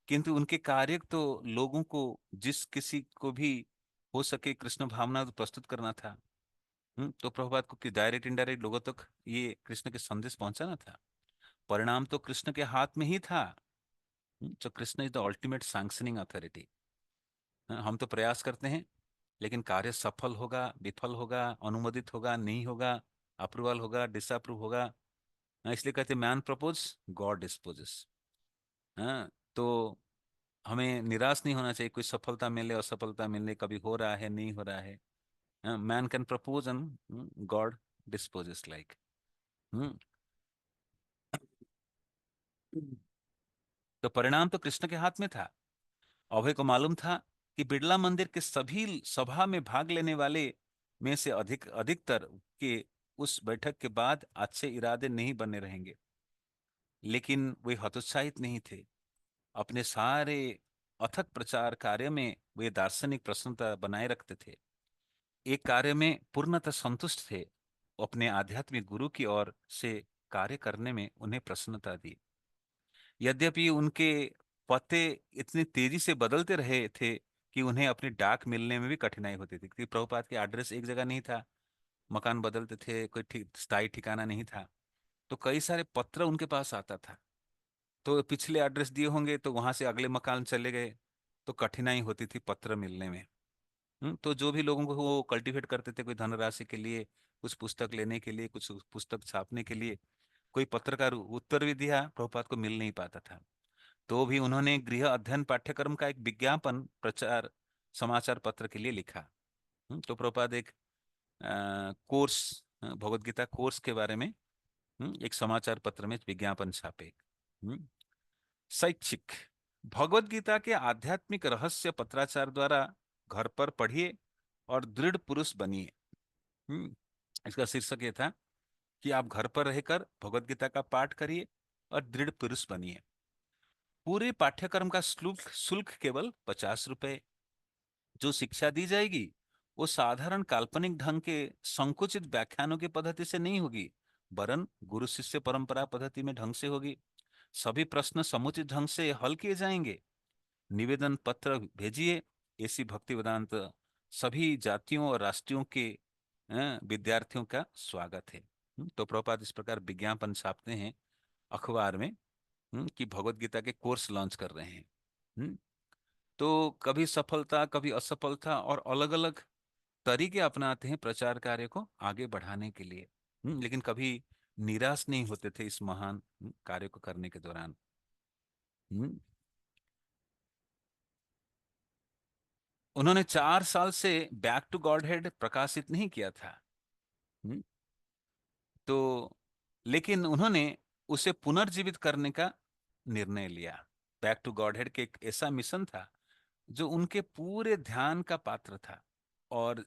किंतु उनके कार्य तो लोगों को, जिस किसी को भी हो सके, कृष्ण भावना तो प्रस्तुत करना था। तो प्रभुपाद को कि डायरेक्ट इनडायरेक्ट लोगों तक ये कृष्ण के संदेश पहुंचाना था। परिणाम तो कृष्ण के हाथ में ही था। तो Krishna is the ultimate sanctioning authority. हम तो प्रयास करते हैं, लेकिन कार्य सफल होगा, विफल होगा, अनुमोदित होगा, नहीं होगा, अप्रूवल होगा, डिसअप्रूव होगा। इसलिए कहते मैन प्रपोज, गॉड डिस्पोजेस। हाँ, तो हमें निराश नहीं होना चाहिए, कोई सफलता मिले असफलता मिले, कभी हो रहा है नहीं हो रहा है। Man can propose and God disposes like. तो परिणाम तो कृष्ण के हाथ में था। अभय को मालूम था कि बिड़ला मंदिर के सभी सभा में भाग लेने वाले में से अधिकतर के उस बैठक के बाद अच्छे इरादे नहीं बने रहेंगे, लेकिन वे हतोत्साहित नहीं थे। अपने सारे अथक प्रचार कार्य में वे दार्शनिक प्रसन्नता बनाए रखते थे, एक कार्य में पूर्णतः संतुष्ट थे। अपने आध्यात्मिक गुरु की ओर से कार्य करने में उन्हें प्रसन्नता दी। यद्यपि उनके पते इतनी तेजी से बदलते रहे थे कि उन्हें अपनी डाक मिलने में भी कठिनाई होती थी, क्योंकि प्रभुपाद के एड्रेस एक जगह नहीं था, मकान बदलते थे, कोई स्थायी ठिकाना नहीं था। तो कई सारे पत्र उनके पास आता था, तो पिछले एड्रेस दिए होंगे तो वहां से अगले मकान चले गए, तो कठिनाई होती थी पत्र मिलने में। तो जो भी लोगों को वो कल्टीवेट करते थे, कोई धनराशि के लिए, कुछ पुस्तक लेने के लिए, कुछ पुस्तक छापने के लिए, कोई पत्रकार उत्तर भी दिया, प्रभुपाद को मिल नहीं पाता था। तो भी उन्होंने गृह अध्ययन पाठ्यक्रम का एक विज्ञापन प्रचार समाचार पत्र के लिए लिखा। तो प्रभुपाद एक कोर्स, भगवत गीता कोर्स के बारे में एक समाचार पत्र में विज्ञापन छापे। हम्म, शैक्षिक भगवत गीता के आध्यात्मिक रहस्य पत्राचार द्वारा घर पर पढ़िए और दृढ़ पुरुष बनिए। हम्म, इसका शीर्षक ये था कि आप घर पर रहकर भगवत गीता का पाठ करिए और दृढ़ पुरुष बनिए। पूरे पाठ्यक्रम का शुल्क शुल्क केवल 50 रुपए। जो शिक्षा दी जाएगी वो साधारण काल्पनिक ढंग के संकुचित व्याख्यानों की पद्धति से नहीं होगी, वरन गुरु शिष्य परंपरा पद्धति में ढंग से होगी। सभी प्रश्न समुचित ढंग से हल किए जाएंगे। निवेदन पत्र भेजिए। ऐसी भक्ति वेदांत सभी जातियों और राष्ट्रों के विद्यार्थियों का स्वागत है। तो प्रभुपाद इस प्रकार विज्ञापन छापते हैं अखबार में, कि भगवत गीता के कोर्स लॉन्च कर रहे हैं। हम्म, तो कभी सफलता कभी असफलता और अलग अलग तरीके अपनाते हैं प्रचार कार्य को आगे बढ़ाने के लिए। लेकिन कभी निराश नहीं होते थे इस महान कार्य को करने के दौरान। हम्म, उन्होंने 4 साल से बैक टू गॉडहेड प्रकाशित नहीं किया था। हम्म, तो लेकिन उन्होंने उसे पुनर्जीवित करने का निर्णय लिया। बैक टू गॉडहेड के एक ऐसा मिशन था जो उनके पूरे ध्यान का पात्र था, और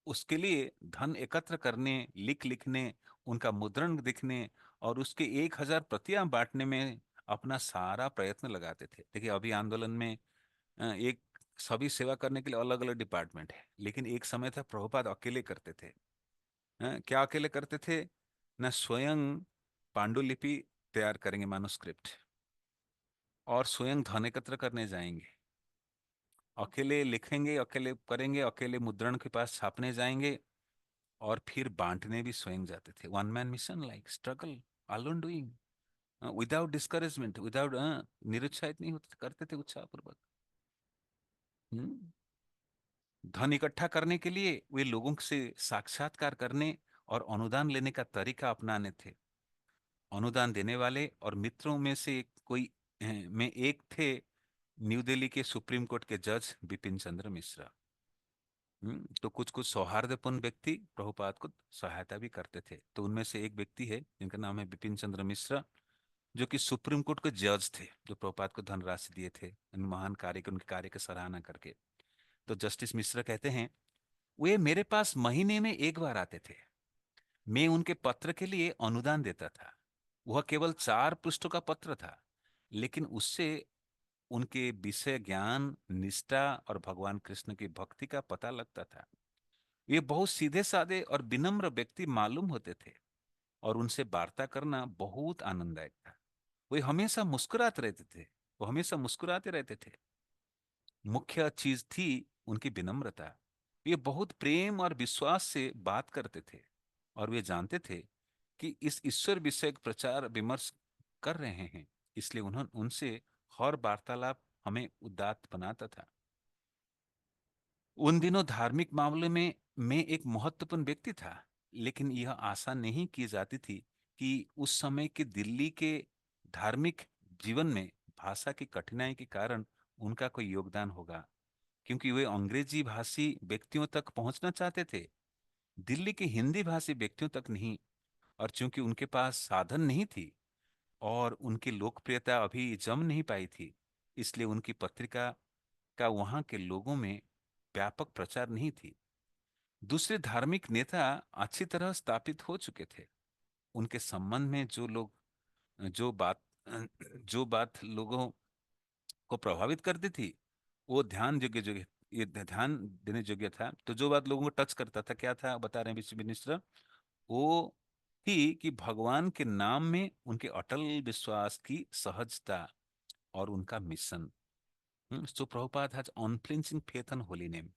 उसके लिए धन एकत्र करने, लिखने, उनका मुद्रण दिखने और उसके 1,000 प्रतियां बांटने में अपना सारा प्रयत्न लगाते थे। देखिए, अभी आंदोलन में एक सभी सेवा करने के लिए अलग अलग डिपार्टमेंट है, लेकिन एक समय था प्रभुपाद अकेले करते थे। क्या अकेले करते थे? न स्वयं पांडुलिपि तैयार करेंगे, मानुस्क्रिप्ट, और स्वयं धन एकत्र करने जाएंगे, अकेले लिखेंगे, अकेले करेंगे, अकेले मुद्रण के पास छापने जाएंगे, और फिर बांटने भी स्वयं जाते थे। One man mission, like struggle, alone doing, without discouragement, without, निरुत्साहित नहीं होते, करते थे उत्साह पूर्वक। हम्म। धन इकट्ठा करने के लिए वे लोगों से साक्षात्कार करने और अनुदान लेने का तरीका अपनाने थे। अनुदान देने वाले और मित्रों में से कोई में एक थे न्यू दिल्ली के सुप्रीम कोर्ट के जज बिपिन चंद्र मिश्रा। तो कुछ कुछ सौहार्दपूर्ण व्यक्ति प्रभुपाद को सहायता भी करते थे। तो उनमें से एक व्यक्ति है जिनका नाम है बिपिन चंद्र मिश्रा, जो कि सुप्रीम कोर्ट के जज थे, जो प्रभुपाद को धनराशि दिए थे इन महान कार्य के, उनके कार्य की सराहना करके। तो जस्टिस मिश्रा कहते हैं, वे मेरे पास महीने में एक बार आते थे। मैं उनके पत्र के लिए अनुदान देता था। वह केवल 4 पृष्ठों का पत्र था, लेकिन उससे उनके विषय ज्ञान, निष्ठा और भगवान कृष्ण की भक्ति का पता लगता था। ये बहुत सीधे साधे और विनम्र व्यक्ति मालूम होते थे, और उनसे वार्ता करना बहुत आनंददायक था। वे हमेशा मुस्कुराते रहते थे, वो हमेशा मुस्कुराते रहते थे। मुख्य चीज थी उनकी विनम्रता। ये बहुत प्रेम और विश्वास से बात करते थे, और वे जानते थे कि इस ईश्वर विषय प्रचार विमर्श कर रहे हैं, इसलिए उन्होंने उनसे हर वार्तालाप हमें उदात्त बनाता था। उन दिनों धार्मिक मामले में मैं एक महत्वपूर्ण व्यक्ति था, लेकिन यह आशा नहीं की जाती थी कि उस समय के दिल्ली के धार्मिक जीवन में भाषा की कठिनाई के कारण उनका कोई योगदान होगा, क्योंकि वे अंग्रेजी भाषी व्यक्तियों तक पहुंचना चाहते थे, दिल्ली के हिंदी भाषी व्यक्तियों तक नहीं। और चूंकि उनके पास साधन नहीं थी और उनकी लोकप्रियता अभी जम नहीं पाई थी, इसलिए उनकी पत्रिका का वहां के लोगों में व्यापक प्रचार नहीं थी। दूसरे धार्मिक नेता अच्छी तरह स्थापित हो चुके थे। उनके संबंध में जो बात जो बात लोगों को प्रभावित करती थी, वो ध्यान योग्य जो ये ध्यान देने योग्य था। तो जो बात लोगों को टच करता था, क्या था बता रहे हैं विश्व मिनिस्टर, वो थी कि भगवान के नाम में उनके अटल विश्वास की सहजता और उनका mission. So Prabhupada has unflinching faith and holy name,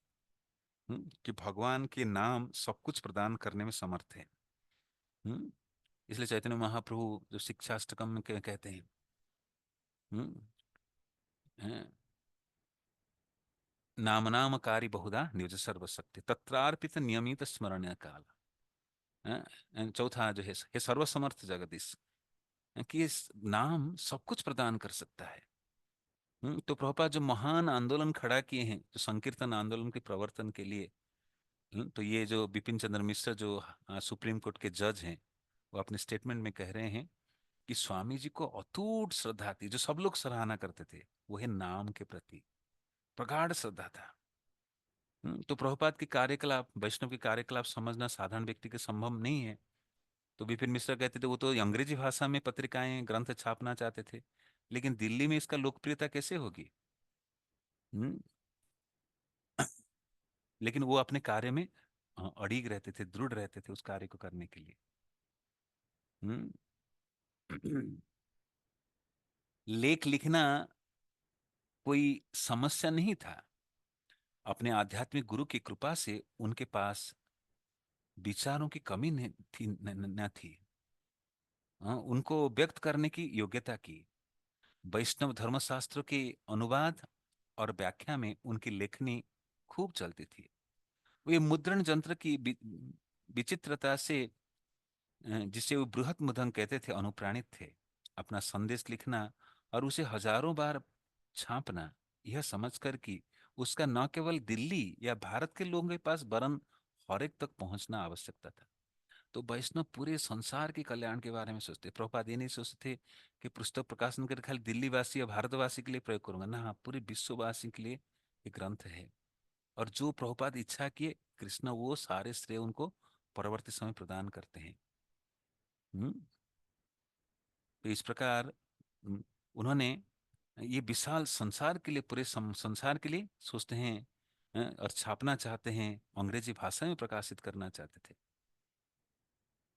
कि भगवान के नाम सब कुछ प्रदान करने में समर्थ है। हम्म, इसलिए चैतन्य महाप्रभु जो शिक्षाष्टकम में कहते हैं, हम्म, हैं, नाम नाम कार्य बहुधा निज सर्वशक्ति तत्रार्पित नियमित स्मरण काल। चौथा जो है, हे सर्वसमर्थ जगदीश, कि इस नाम सब कुछ प्रदान कर सकता है। तो प्रभुपाद जो महान आंदोलन खड़ा किए हैं, जो संकीर्तन आंदोलन के प्रवर्तन के लिए, तो ये जो बिपिन चंद्र मिश्र जो सुप्रीम कोर्ट के जज हैं, वो अपने स्टेटमेंट में कह रहे हैं कि स्वामी जी को अटूट श्रद्धा थी, जो सब लोग सराहना करते थे, वो है नाम के प्रति प्रगाढ़ श्रद्धा था। तो प्रभुपाद के कार्यकलाप, वैष्णव के कार्यकलाप समझना साधारण व्यक्ति के संभव नहीं है। तो विपिन मिश्रा कहते थे वो तो अंग्रेजी भाषा में पत्रिकाएं ग्रंथ छापना चाहते थे, लेकिन दिल्ली में इसका लोकप्रियता कैसे होगी? हम्म, लेकिन वो अपने कार्य में अड़िग रहते थे, दृढ़ रहते थे उस कार्य को करने के लिए। हम्म। लेख लिखना कोई समस्या नहीं था। अपने आध्यात्मिक गुरु की कृपा से उनके पास विचारों की कमी नहीं थी, न थी। उनको व्यक्त करने की योग्यता की। वैष्णव धर्मशास्त्रों के अनुवाद और व्याख्या में उनकी लेखनी खूब चलती थी। वे मुद्रण यंत्र की विचित्रता से, जिसे वो बृहत मुद्रण कहते थे, अनुप्राणित थे। अपना संदेश लिखना और उसे हजारों बार छापना, यह समझकर कि उसका न केवल दिल्ली या भारत के लोगों के पास वरन हर एक तक पहुंचना आवश्यकता था। तो वैष्णव पूरे संसार के कल्याण के बारे में सोचते। प्रभुपाद ये नहीं सोचते थे कि पुस्तक प्रकाशन कर खाली दिल्ली वासी या भारतवासी के लिए प्रयोग करूंगा ना, हाँ, पूरे विश्ववासी के लिए एक ग्रंथ है। और जो प्रभुपाद इच्छा किए, कृष्ण वो सारे श्रेय उनको परवर्ती समय प्रदान करते हैं। हम्म। तो इस प्रकार उन्होंने ये विशाल संसार के लिए, पूरे संसार के लिए सोचते हैं, और छापना चाहते हैं, अंग्रेजी भाषा में प्रकाशित करना चाहते थे।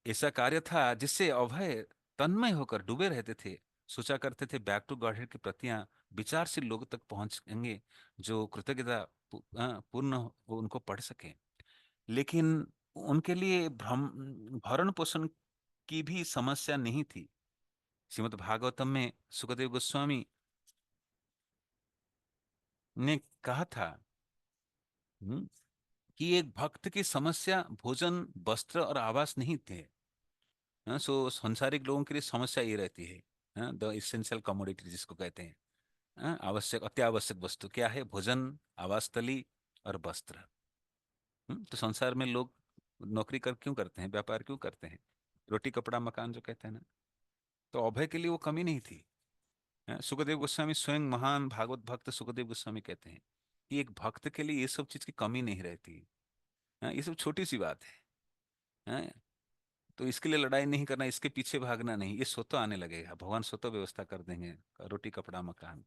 ऐसा कार्य था जिससे अभय तन्मय होकर डूबे रहते थे। सोचा करते थे बैक टू गॉडहेड की प्रतियां विचारशील लोगों तक पहुंचेंगे, जो कृतज्ञता पूर्ण वो उनको पढ़ सके। लेकिन उनके लिए भ्रम भरण पोषण की भी समस्या नहीं थी। श्रीमद् भागवतम में सुखदेव गोस्वामी ने कहा था, हम्म, कि एक भक्त की समस्या भोजन, वस्त्र और आवास नहीं थे। सो संसारिक लोगों के लिए समस्या ये रहती है, द इसेंशियल कमोडिटी जिसको कहते हैं। आवश्यक अत्यावश्यक वस्तु क्या है? भोजन, आवास स्थली और वस्त्र। तो संसार में लोग नौकरी कर क्यों करते हैं, व्यापार क्यों करते हैं? रोटी कपड़ा मकान जो कहते हैं ना। तो अभय के लिए वो कमी नहीं थी। सुखदेव गोस्वामी स्वयं, महान भागवत भक्त सुखदेव गोस्वामी कहते हैं कि एक भक्त के लिए ये सब चीज की कमी नहीं रहती। ये सब छोटी सी बात है। तो इसके लिए लड़ाई नहीं करना, इसके पीछे भागना नहीं, ये स्वतः आने लगेगा, भगवान स्वतः व्यवस्था कर देंगे, रोटी कपड़ा मकान।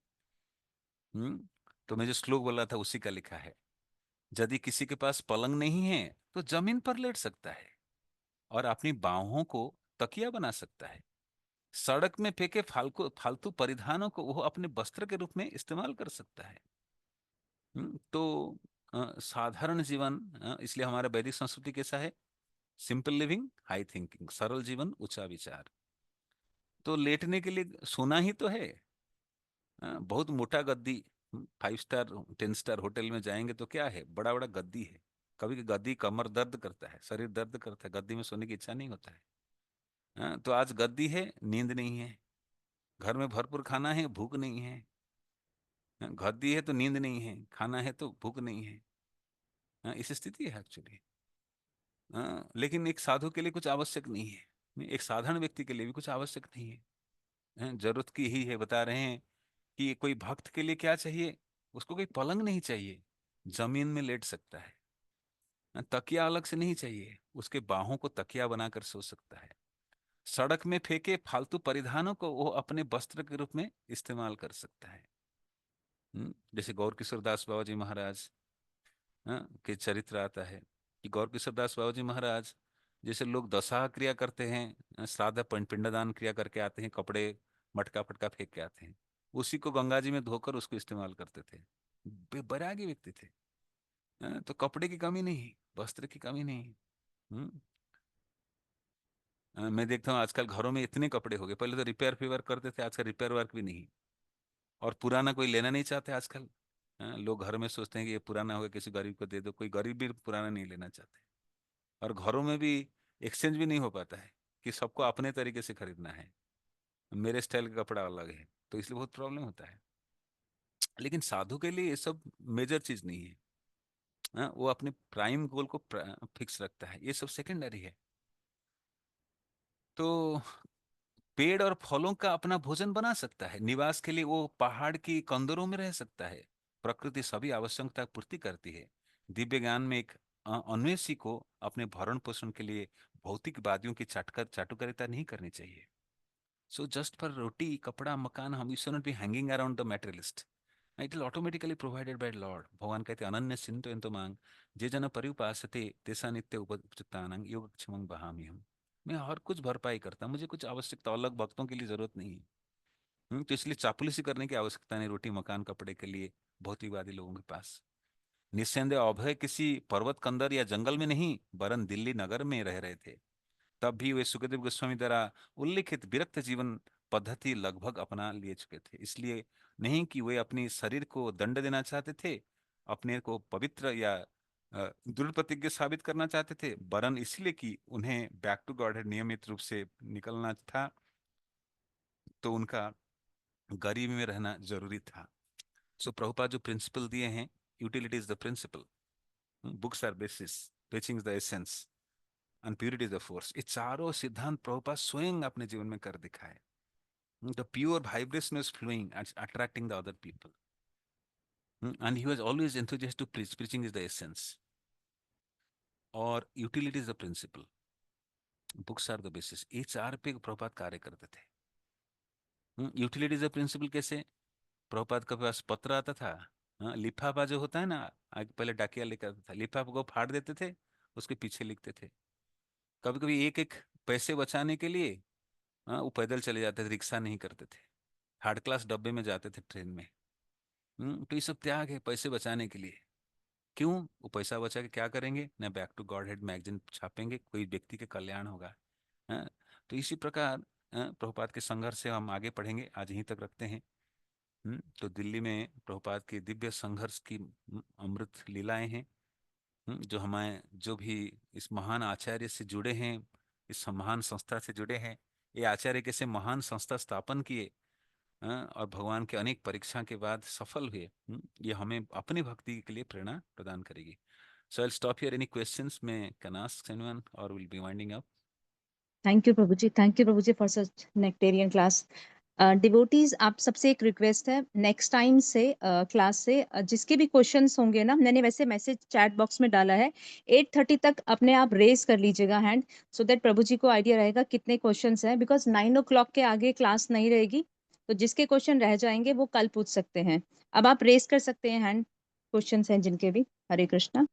हम्म। तो मैं जो श्लोक बोला था उसी का लिखा है। यदि किसी के पास पलंग नहीं है तो जमीन पर लेट सकता है और अपनी बाहों को तकिया बना सकता है। सड़क में फेंके फालतू फालतू परिधानों को वो अपने वस्त्र के रूप में इस्तेमाल कर सकता है। तो साधारण जीवन, इसलिए हमारा वैदिक संस्कृति कैसा है? सिंपल लिविंग, हाई थिंकिंग, सरल जीवन, ऊंचा विचार। तो लेटने के लिए सोना ही तो है। बहुत मोटा गद्दी, 5 स्टार 10 स्टार होटल में जाएंगे तो क्या है? बड़ा बड़ा गद्दी है। कभी गद्दी कमर दर्द करता है, शरीर दर्द करता है, गद्दी में सोने की इच्छा नहीं होता है। तो आज गद्दी है, नींद नहीं है। घर में भरपूर खाना है, भूख नहीं है। गद्दी है तो नींद नहीं है, खाना है तो भूख नहीं है। इस स्थिति है एक्चुअली। लेकिन एक साधु के लिए कुछ आवश्यक नहीं है। एक साधारण व्यक्ति के लिए भी कुछ आवश्यक नहीं है। जरूरत की ही है, बता रहे हैं कि कोई भक्त के लिए क्या चाहिए? उसको कोई पलंग नहीं चाहिए, जमीन में लेट सकता है। तकिया अलग से नहीं चाहिए, उसके बाहों को तकिया बनाकर सो सकता है। सड़क में फेंके फालतू परिधानों को वो अपने वस्त्र के रूप में इस्तेमाल कर सकता है। जैसे गौर किशोर दास बाबा जी महाराज के चरित्र आता है कि गौर किशोर दास बाबा जी महाराज, जैसे लोग दशा क्रिया करते हैं, श्राद्ध पिंडदान क्रिया करके आते हैं, कपड़े मटका फटका फेंक के आते हैं, उसी को गंगा जी में धोकर उसको इस्तेमाल करते थे। बैरागी व्यक्ति थे। तो कपड़े की कमी नहीं, वस्त्र की कमी नहीं। हम्म। मैं देखता हूँ आजकल घरों में इतने कपड़े हो गए, पहले तो रिपेयर फीवर करते थे, आजकल रिपेयर वर्क भी नहीं। और पुराना कोई लेना नहीं चाहते आजकल। लोग घर में सोचते हैं कि ये पुराना होगा, किसी गरीब को दे दो, कोई गरीब भी पुराना नहीं लेना चाहते। और घरों में भी एक्सचेंज भी नहीं हो पाता है कि सबको अपने तरीके से खरीदना है, मेरे स्टाइल का कपड़ा अलग है, तो इसलिए बहुत प्रॉब्लम होता है। लेकिन साधु के लिए ये सब मेजर चीज नहीं है। वो अपने प्राइम गोल को फिक्स रखता है, ये सब सेकेंडरी है। तो पेड़ और फलों का अपना भोजन बना सकता है, निवास के लिए वो पहाड़ की कंदरों में रह सकता है। प्रकृति सभी आवश्यकता पूर्ति करती है। दिव्य ज्ञान में एक अन्वेषी को अपने भरण पोषण के लिए भौतिकवादियों की चाटुकारिता नहीं करनी चाहिए। सो जस्ट फॉर रोटी कपड़ा मकान, हम you should not be hanging around the materialist. It will automatically provided by Lord. भगवान कहते हैं अनन्य सिंधु एंतो मांग, जे जन पर्युपासते तेसा नित्य उपचितानंग योगक्षेमं बहामि हम। मैं हर कुछ भरपाई करता, मुझे कुछ आवश्यकता अलग भक्तों के लिए जरूरत नहीं है। तो इसलिए चापलूसी करने की आवश्यकता नहीं रोटी मकान कपड़े के लिए भौतिकवादी लोगों के पास। निस्संदेह अभय किसी पर्वत कंदर या जंगल में नहीं, वरन दिल्ली नगर में रह रहे थे। तब भी वे सुखदेव गोस्वामी द्वारा उल्लिखित विरक्त जीवन पद्धति लगभग अपना लिए चुके थे। इसलिए नहीं कि वे अपनी शरीर को दंड देना चाहते थे, अपने को पवित्र या दृढ़ प्रतिज्ञ साबित करना चाहते थे, वरन इसलिए कि उन्हें बैक टू गॉड नियमित रूप से निकलना था, तो उनका गरीबी में रहना जरूरी था। सो प्रभुपाद जो प्रिंसिपल दिए हैं, utility is the principle, books are basis, teaching is the essence, and purity is the force. ये चारों सिद्धांत प्रभुपाद स्वयं अपने जीवन में कर दिखाए। The pure vibration is flowing and attracting the other people. And he was always enthusiastic to preach. Preaching is the essence. और utility is the principle. Books are the basis. ये चार पे प्रभुपाद कार्य करते थे। यूटिलिटी इज द प्रिंसिपल कैसे? प्रभुपाद के पास पत्र आता था, लिफाफा जो होता है ना, आगे पहले डाकिया लेकर आता था, लिफाफा को फाड़ देते थे, उसके पीछे लिखते थे। कभी कभी एक एक पैसे बचाने के लिए वो पैदल चले जाते थे, रिक्शा नहीं करते थे, थर्ड क्लास डब्बे में जाते थे ट्रेन में। तो ये सब त्याग है पैसे बचाने के लिए। क्यों? वो पैसा बचा के क्या करेंगे? ना back to Godhead magazine छापेंगे, कोई व्यक्ति के कल्याण होगा। हाँ, तो इसी प्रकार प्रभुपाद के संघर्ष से हम आगे पढ़ेंगे, आज यहीं तक रखते हैं। तो दिल्ली में प्रभुपाद के दिव्य संघर्ष की अमृत लीलाएं हैं। जो हमें, जो भी इस महान आचार्य से जुड़े हैं, इस महान संस्था से जुड़े हैं, ये आचार्य कैसे महान संस्था स्थापन किए, और भगवान के अनेक परीक्षा के बाद सफल हुए, ये हमें अपनी भक्ति के लिए प्रेरणा प्रदान करेगी। So I will stop here. Any questions may can ask anyone or will be winding up. Thank you Prabhu ji, thank you Prabhu ji for such nectarean class. Devotees, आप सबसे एक रिक्वेस्ट है, नेक्स्ट टाइम से क्लास से जिसके भी क्वेश्चंस होंगे ना, मैंने वैसे मैसेज चैट बॉक्स में डाला है, 8:30 तक अपने आप रेज कर लीजिएगा हैंड, सो दैट प्रभु जी को आइडिया रहेगा कितने क्वेश्चंस हैं, बिकॉज 9 o'clock के आगे क्लास नहीं रहेगी, तो जिसके क्वेश्चन रह जाएंगे वो कल पूछ सकते हैं। अब आप रेज कर सकते हैं हैंड, क्वेश्चंस हैं जिनके भी। हरे कृष्णा।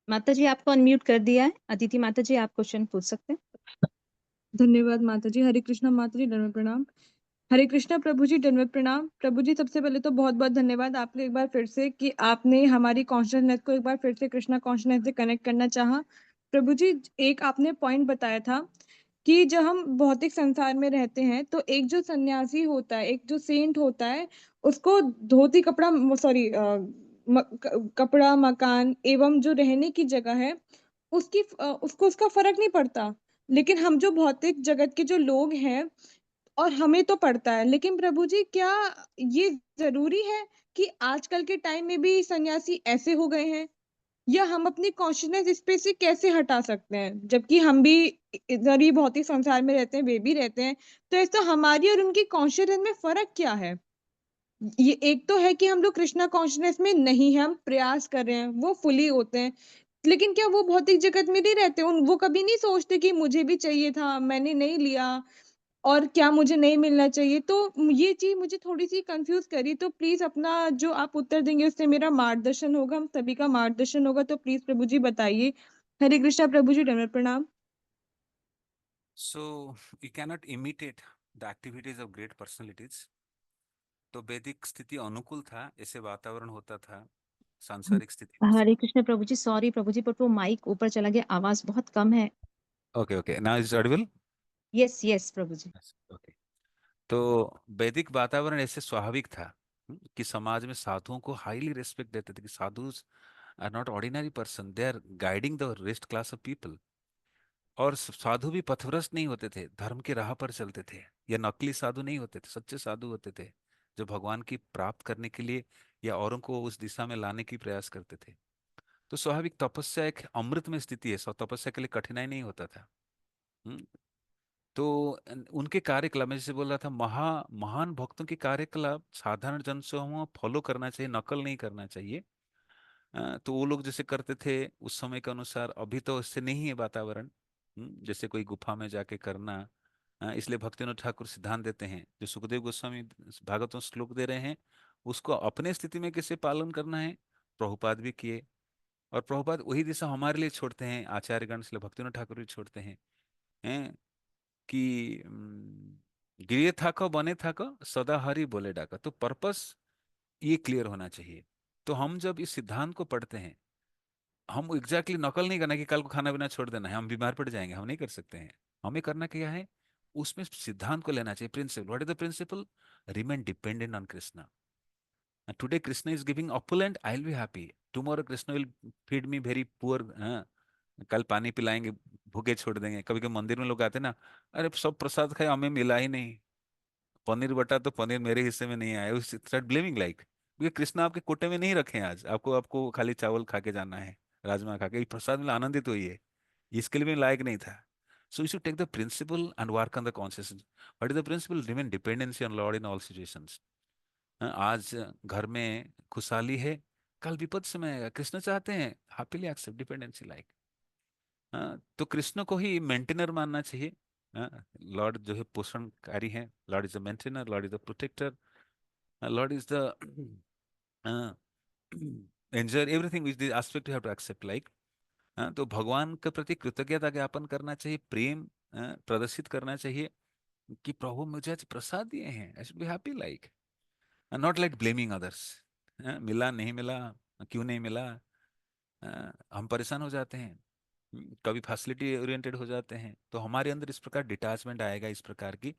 माता जी आपको अनम्यूट कर दिया है, अदिति माता जी आप क्वेश्चन पूछ सकते हैं। धन्यवाद माता जी। हरे कृष्णा माता जी, दंडवत प्रणाम। हरे कृष्णा प्रभु जी, दंडवत प्रणाम। प्रभु जी सबसे पहले तो बहुत बहुत धन्यवाद आपको एक बार फिर से कि आपने हमारी कॉन्शियसनेस को एक बार फिर से कृष्णा कॉन्शियसनेस से कनेक्ट करना चाहा। प्रभु जी, एक आपने पॉइंट बताया था कि जब हम भौतिक संसार में रहते हैं तो एक जो सन्यासी होता है, एक जो सेंट होता है, उसको धोती कपड़ा, सॉरी, कपड़ा, मकान एवं जो रहने की जगह है उसको उसका फर्क नहीं पड़ता। लेकिन हम जो भौतिक जगत के जो लोग हैं और हमें तो पड़ता है, लेकिन प्रभु जी क्या ये जरूरी है कि आजकल के टाइम में भी सन्यासी ऐसे हो गए हैं, या हम अपनी कॉन्शियसनेस इस पे से कैसे हटा सकते हैं, जबकि हम भी इधर ही भौतिक संसार में रहते हैं, वे भी रहते हैं, तो ऐसा हमारी और उनकी कॉन्शियसनेस में फर्क क्या है? ये एक तो है कि हम लोग कृष्णा कॉन्शियसनेस में नहीं है, हम प्रयास कर रहे हैं, वो फुली होते हैं, लेकिन क्या वो भौतिक जगत में नहीं रहते? उन वो कभी नहीं सोचते कि मुझे भी चाहिए था, मैंने नहीं लिया, और क्या मुझे नहीं मिलना चाहिए? तो ये चीज़ मुझे थोड़ी-सी कन्फ्यूज़ करी, तो प्लीज़ अपना जो आप उत्तर देंगे उससे मेरा मार्गदर्शन होगा, हम सभी का मार्गदर्शन होगा, तो प्लीज़ प्रभु जी बताइए। हरे कृष्णा प्रभु जी, दंडवत प्रणाम। So you cannot imitate the activities of great personalities. तो वैदिक स्थिति अनुकूल था, ऐसे वातावरण होता था सांसारिक स्थिति में। हरे कृष्ण प्रभु जी, सॉरी प्रभु जी, बट वो माइक ऊपर चला गया, आवाज बहुत कम है। Okay okay, now is audible. Yes yes prabhu ji. Okay. तो वैदिक वातावरण ऐसे स्वाभाविक था, कि समाज में साधुओं को हाईली रेस्पेक्ट देते थे, कि sadhu are not ordinary person, they are guiding the rest class of people. और साधु भी पथभ्रष्ट नहीं होते थे, धर्म की राह पर चलते थे। या नकली साधु नहीं होते थे, सच्चे साधु होते थे, जो भगवान की प्राप्त करने के लिए या औरों को उस दिशा में लाने की प्रयास करते थे। तो स्वाभाविक तपस्या एक अमृत में स्थिति है, तपस्या के लिए कठिनाई नहीं होता था। हम्म, तो उनके कार्यकलाप में, जैसे बोल रहा था, महान भक्तों के कार्यकलाप साधारण जन से हम फॉलो करना चाहिए, नकल नहीं करना चाहिए। तो वो लोग जैसे करते थे उस समय के अनुसार, अभी तो इससे नहीं है वातावरण। जैसे कोई गुफा में जाके करना। इसलिए भक्तिविनोद ठाकुर सिद्धांत देते हैं, जो सुखदेव गोस्वामी भागवतों श्लोक दे रहे हैं, उसको अपने स्थिति में कैसे पालन करना है, प्रभुपाद भी किए। और प्रभुपाद वही दिशा हमारे लिए छोड़ते हैं, आचार्यगण श्रील भक्तिनाथ ठाकुर भी छोड़ते हैं, हैं कि गिरे थाको बने थाको सदा हरि बोले डाका। तो पर्पस ये क्लियर होना चाहिए। तो हम जब इस सिद्धांत को पढ़ते हैं, हम एग्जैक्टली नकल नहीं करना कि कल को खाना पीना छोड़ देना है, हम बीमार पड़ जाएंगे, हम नहीं कर सकते हैं। हमें करना क्या है, उसमें सिद्धांत को लेना चाहिए, principle. What is the principle? Remain dependent on Krishna. Today Krishna is giving opulent, I will be happy. Tomorrow Krishna will feed me very poor. कल पानी पिलाएंगे, भूखे छोड़ देंगे। कभी कभी मंदिर में लोग आते हैं ना, अरे सब प्रसाद खाए, हमें मिला ही नहीं, पनीर बटा तो पनीर मेरे हिस्से में नहीं आया, उस स्टार्ट ब्लेमिंग लाइक। क्योंकि कृष्णा आपके कोटे में नहीं रखे हैं, आज आपको आपको खाली चावल खा के जाना है, राजमा खा के। ये प्रसाद में आनंदित हुई है, इसके लिए भी लायक नहीं था। So you should take the principle and work on the consciousness. What is the principle? Remain dependency on Lord in all situations. आज घर में खुशहाली है, कल विपद समय आएगा, कृष्ण चाहते हैं हैप्पीली एक्सेप्ट डिपेंडेंसी लाइक। तो कृष्ण को ही मेंटेनर मानना चाहिए। लॉर्ड जो है पोषणकारी है, Lord is the maintainer, Lord is the protector, Lord is the enjoy everything which the aspect you have to accept like. तो भगवान के प्रति कृतज्ञता ज्ञापन करना चाहिए, प्रेम प्रदर्शित करना चाहिए कि प्रभु मुझे आज प्रसाद दिए हैं, I should be happy like, not like blaming others. मिला नहीं मिला, क्यों नहीं मिला, हम परेशान हो जाते हैं। कभी फैसिलिटी ओरिएंटेड हो जाते हैं, तो हमारे अंदर इस प्रकार डिटैचमेंट आएगा, इस प्रकार की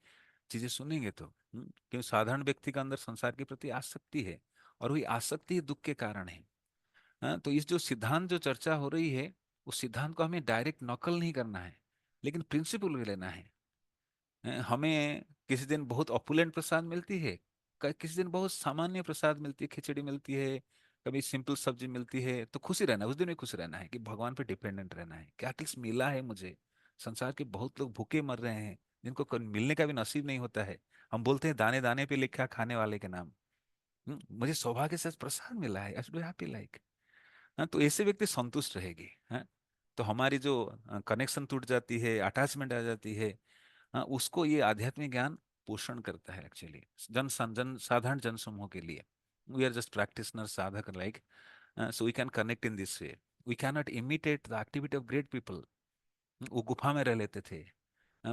चीजें सुनेंगे तो। क्योंकि साधारण व्यक्ति के अंदर संसार के प्रति आसक्ति है, और वही आसक्ति ही दुख के कारण है। तो इस जो सिद्धांत जो चर्चा हो रही है, उस सिद्धांत को हमें डायरेक्ट नकल नहीं करना है, लेकिन प्रिंसिपल भी लेना है। हमें किसी दिन बहुत ऑपुलेंट प्रसाद मिलती है, किसी दिन बहुत सामान्य प्रसाद मिलती है, खिचड़ी मिलती है, कभी सिंपल सब्जी मिलती है, तो खुशी रहना है, उस दिन भी खुश रहना है कि भगवान पे डिपेंडेंट रहना है, क्या एटलीस्ट मिला है मुझे। संसार के बहुत लोग भूखे मर रहे हैं, जिनको मिलने का भी नसीब नहीं होता है। हम बोलते हैं दाने दाने पे लिखा खाने वाले के नाम। मुझे सौभाग्य से प्रसाद मिला है, I should be happy like. तो ऐसे व्यक्ति संतुष्ट रहेगी। तो हमारी जो कनेक्शन टूट जाती है, अटैचमेंट आ जाती है, उसको ये आध्यात्मिक ज्ञान पोषण करता है एक्चुअली, साधारण जन समूह के लिए। We are just practitioner sadhak like, so we can connect in this way. We can not imitate the activity of great people. वो गुफा में रह लेते थे,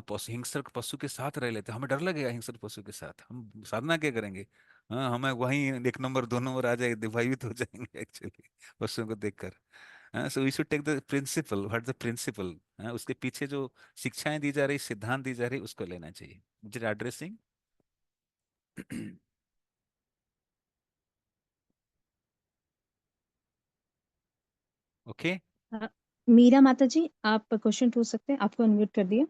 पशु हिंसक पशु के साथ रह लेते, हमें डर लगेगा हिंसक पशु के साथ, हम साधना क्या करेंगे? हमें वहीं 1 नंबर 2 नंबर आ जाए, दिवाहित हो जाएंगे एक्चुअली पशुओं को देखकर। So we should take the principle, what the principle, उसके पीछे जो शिक्षाएं दी जा रही, सिद्धांत दी जा रही, उसको लेना चाहिए। मुझे एड्रेसिंग ओके। अ, मीरा माता जी, आप क्वेश्चन पूछ सकते हैं, आपको अनम्यूट कर दिया।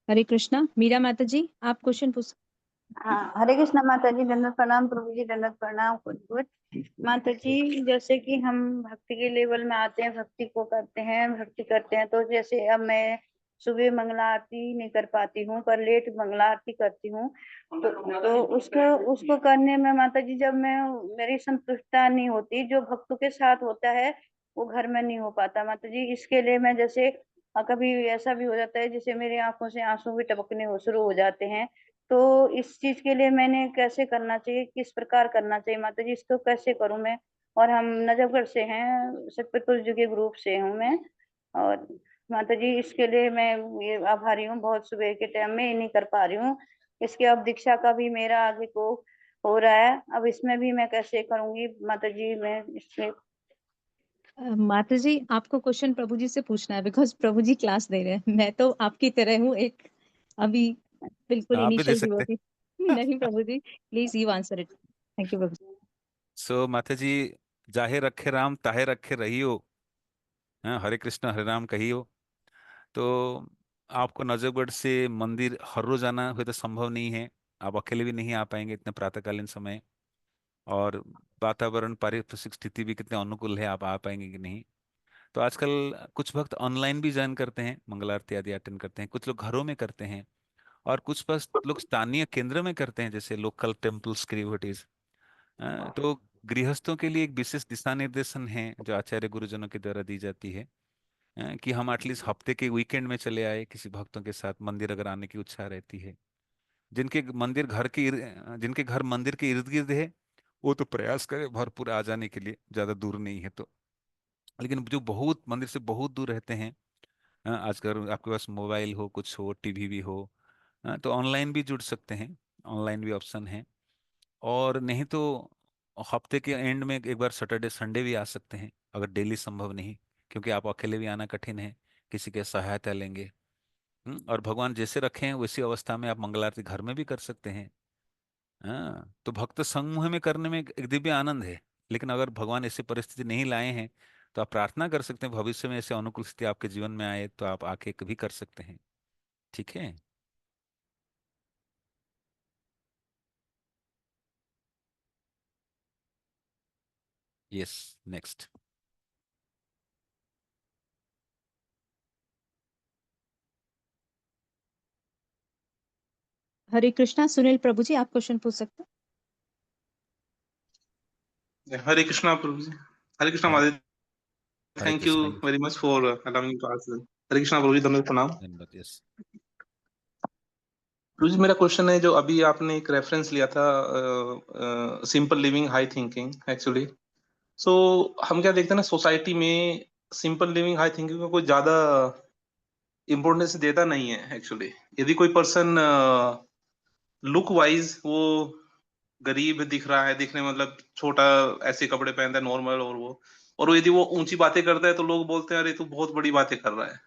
हरे कृष्णा, मीरा माता जी, आप क्वेश्चन पूछ। हाँ, हरे कृष्णा माता जी, दंडवत प्रणाम प्रभु जी, दंडवत प्रणाम कुछ माता जी। जैसे कि हम भक्ति के लेवल में आते हैं, भक्ति को करते हैं, भक्ति करते हैं, तो जैसे अब मैं सुबह मंगला आरती नहीं कर पाती हूँ, पर लेट मंगला आरती करती हूँ। तो उसको उसको करने में माता जी, जब मैं मेरी संतुष्टता नहीं होती, जो भक्तों के साथ होता है वो घर में नहीं हो पाता माता जी। इसके लिए मैं जैसे कभी ऐसा भी हो जाता है, जैसे मेरी आंखों से आंसू भी टपकने हो शुरू हो जाते हैं। तो इस चीज के लिए मैंने कैसे करना चाहिए, किस प्रकार करना चाहिए माता जी, इसको कैसे करूं मैं? और हम नजफगढ़ से हैं, सतपुर जी के ग्रुप से हूँ मैं। और माता जी, इसके लिए मैं ये आभारी हूँ, बहुत सुबह के टाइम में ही नहीं कर पा रही हूँ। इसके अब दीक्षा का भी मेरा आगे को हो रहा है, अब इसमें भी मैं कैसे करूंगी माता जी? मैं इसमें माता जी, आपको क्वेश्चन प्रभु जी से पूछना है, बिकॉज प्रभु जी क्लास दे रहे हैं। मैं तो आपकी तरह हूँ, एक अभी बिल्कुल आप भी दे इनिशियल सकते डिवोटी। नहीं Prabhu ji, please you answer it. Thank you Prabhu ji. So माता जी, जाहे रखे राम ताहे रखे रहियो। हरे कृष्ण हरे राम कहियो। तो आपको नजफगढ़ से मंदिर हर रोज आना हुए तो संभव नहीं है, आप अकेले भी नहीं आ पाएंगे इतने प्रातःकालीन समय, और वातावरण पारिस्थितिक स्थिति भी कितने अनुकूल है, आप आ पाएंगे कि नहीं। तो आजकल कुछ भक्त ऑनलाइन भी ज्वाइन करते हैं, मंगल आरती आदि अटेंड करते हैं, कुछ लोग घरों में करते हैं, और कुछ भक्त लोग स्थानीय केंद्र में करते हैं, जैसे लोकल टेम्पल्स की डिवोटीज। तो गृहस्थों के लिए एक विशेष दिशा निर्देशन है जो आचार्य गुरुजनों के द्वारा दी जाती है। कि हम एटलीस्ट हफ्ते के वीकेंड में चले आए किसी भक्तों के साथ, मंदिर अगर आने की इच्छा रहती है। जिनके घर मंदिर के इर्द गिर्द है, वो तो प्रयास करे भरपूर आ जाने के लिए, ज्यादा दूर नहीं है तो। लेकिन जो बहुत मंदिर से बहुत दूर रहते हैं, आजकल आपके पास मोबाइल हो, कुछ हो, टीवी भी हो, तो ऑनलाइन भी जुड़ सकते हैं। ऑनलाइन भी ऑप्शन है। और नहीं तो हफ्ते के एंड में एक बार सैटरडे संडे भी आ सकते हैं, अगर डेली संभव नहीं, क्योंकि आप अकेले भी आना कठिन है, किसी के सहायता लेंगे। और भगवान जैसे रखे हैं वैसी अवस्था में आप मंगल आरती घर में भी कर सकते हैं। हाँ, तो भक्त समूह में करने में एक दिव्य आनंद है। लेकिन अगर भगवान ऐसी परिस्थिति नहीं लाए हैं, तो आप प्रार्थना कर सकते हैं भविष्य में ऐसे अनुकूल स्थिति आपके जीवन में आए तो आप आके कभी कर सकते हैं। ठीक है। यस। नेक्स्ट। हरे कृष्णा, सुनील प्रभु जी आप क्वेश्चन पूछ सकते Hare Krishna Prabhu ji. Hare Krishna Hare Mahadev. Hare thank you Krishna. Very much for allowing to ask. Hare Krishna Prabhu ji, धन्यवाद, प्रणाम। धन्यवाद। यस। प्रभु जी, मेरा क्वेश्चन है, जो अभी आपने एक रेफरेंस लिया था, simple living high thinking, actually so हम क्या देखते हैं ना, सोसाइटी में सिंपल लिविंग हाई थिंकिंग को कोई ज्यादा इम्पोर्टेंस देता नहीं है एक्चुअली। यदि कोई पर्सन लुक वाइज वो गरीब दिख रहा है, दिखने में मतलब छोटा, ऐसे कपड़े पहनता है नॉर्मल, और वो यदि वो ऊंची बातें करता है तो लोग बोलते हैं अरे तू बहुत बड़ी बातें कर रहा है।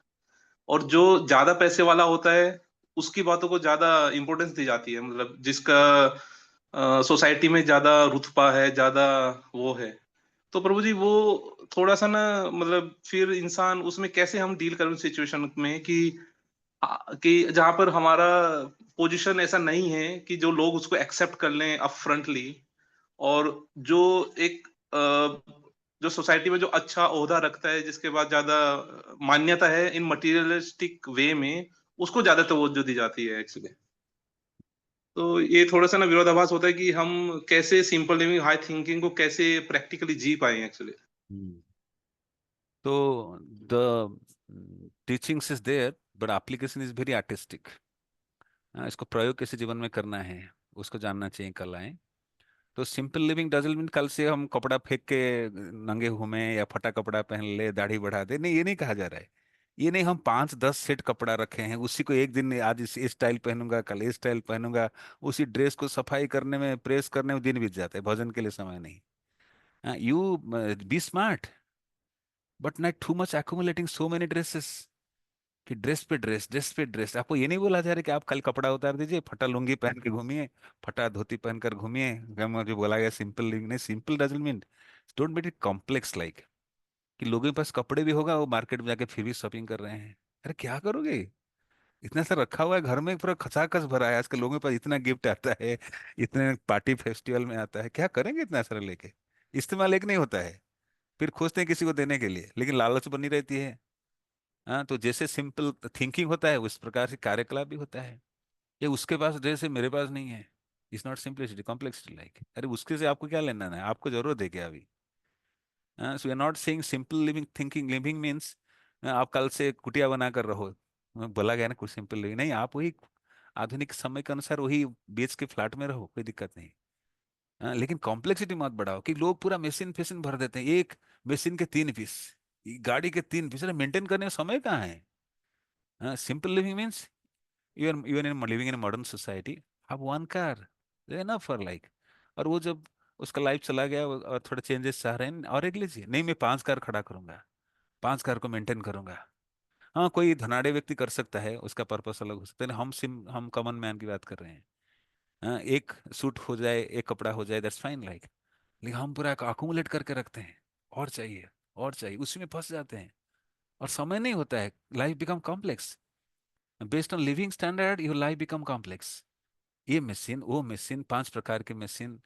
और जो ज्यादा पैसे वाला होता है उसकी बातों को ज्यादा इंपॉर्टेंस दी जाती है, मतलब जिसका सोसाइटी में ज्यादा रुतबा है, ज्यादा वो है। तो प्रभु जी, वो थोड़ा सा ना, मतलब फिर इंसान उसमें कैसे हम डील करें सिचुएशन में कि जहां पर हमारा पोजीशन ऐसा नहीं है कि जो लोग उसको एक्सेप्ट कर लें अप फ्रंटली, और जो एक जो सोसाइटी में जो अच्छा ओहदा रखता है, जिसके बाद ज्यादा मान्यता है इन मटेरियलिस्टिक वे में, उसको ज्यादा तवज्जो दी जाती है एक्चुअली। तो ये थोड़ा सा ना विरोधाभास होता है कि हम कैसे सिंपल लिविंग हाई थिंकिंग को कैसे प्रैक्टिकली जी पाए एक्चुअली। हम्म। तो the teachings is there, but application is very artistic. इसको प्रयोग कैसे जीवन में करना है, उसको जानना चाहिए कलाएं। तो सिंपल लिविंग डजंट मीन कल से हम कपड़ा फेंक के नंगे घूमे या फटा कपड़ा पहन ले, दाढ़ी बढ़ा दे, नहीं, ये नहीं कहा जा रहा है। ये नहीं हम 5-10 सेट कपड़ा रखे हैं, उसी को एक दिन आज इस स्टाइल पहनूंगा, कल इस स्टाइल पहनूंगा, उसी ड्रेस को सफाई करने में, प्रेस करने में दिन बीत जाता है, भजन के लिए समय नहीं। You be smart, but not too much accumulating so many dresses, कि ड्रेस पे ड्रेस, ड्रेस पे ड्रेस। आपको ये नहीं बोला जा रहा कि आप कल कपड़ा उतार दीजिए, फटा लुंगी पहन के घूमिए, फटा धोती पहन कर घूमिए। अगर मुझे बोला गया सिंपल लिविंग, नहीं, simple doesn't mean, don't make it complex like कि लोगों के पास कपड़े भी होगा, वो मार्केट में जाके फिर भी शॉपिंग कर रहे हैं। अरे क्या करोगे, इतना सा रखा हुआ है घर में, पूरा खचाखच भरा है, आजकल लोगों के पास इतना गिफ्ट आता है, इतने पार्टी फेस्टिवल में आता है, क्या करेंगे इतना सारा लेके। इस्तेमाल एक नहीं होता है, फिर खोजते हैं किसी को देने के लिए, लेकिन लालच बनी रहती है। हाँ, तो जैसे सिंपल थिंकिंग होता है उस प्रकार से कार्यकलाप भी होता है। ये उसके पास ड्रेस है, मेरे पास नहीं है, it's not simplicity, complexity like. अरे उसके से आपको क्या लेना है, आपको जरूरत है क्या अभी। So we are not saying simple living thinking living means आप कल से कुटिया बना कर रहो। बोला गया ना कुछ सिंपल लिविंग नहीं, आप वही आधुनिक समय के अनुसार वही बेच के फ्लैट में रहो, कोई दिक्कत नहीं। लेकिन कॉम्प्लेक्सिटी मत बढ़ाओ कि लोग पूरा मशीन फेसिन भर देते हैं, एक मशीन के 3 पीस, गाड़ी के 3 पीस, अरे मेंटेन करने में समय कहाँ है। Simple living means even in living in a modern society, have one car, they're enough for like। और वो जब उसका लाइफ चला गया और थोड़े चेंजेस चाह रहे हैं, और एक लीजिए, नहीं मैं 5 कार खड़ा करूंगा, 5 कार को मेंटेन करूंगा। हाँ, कोई धनाढ़ व्यक्ति कर सकता है, उसका पर्पस अलग हो सकता है, हम कॉमन मैन की बात कर रहे हैं। हाँ, एक सूट हो जाए, एक कपड़ा हो जाए, दैट्स फाइन लाइक। लेकिन हम पूरा अकुमुलेट करके रखते हैं, और चाहिए, और चाहिए, उसी में फंस जाते हैं, और समय नहीं होता है, life become complex. Based on living standard your life become complex. ये मशीन, वो मशीन, 5 प्रकार के मशीन,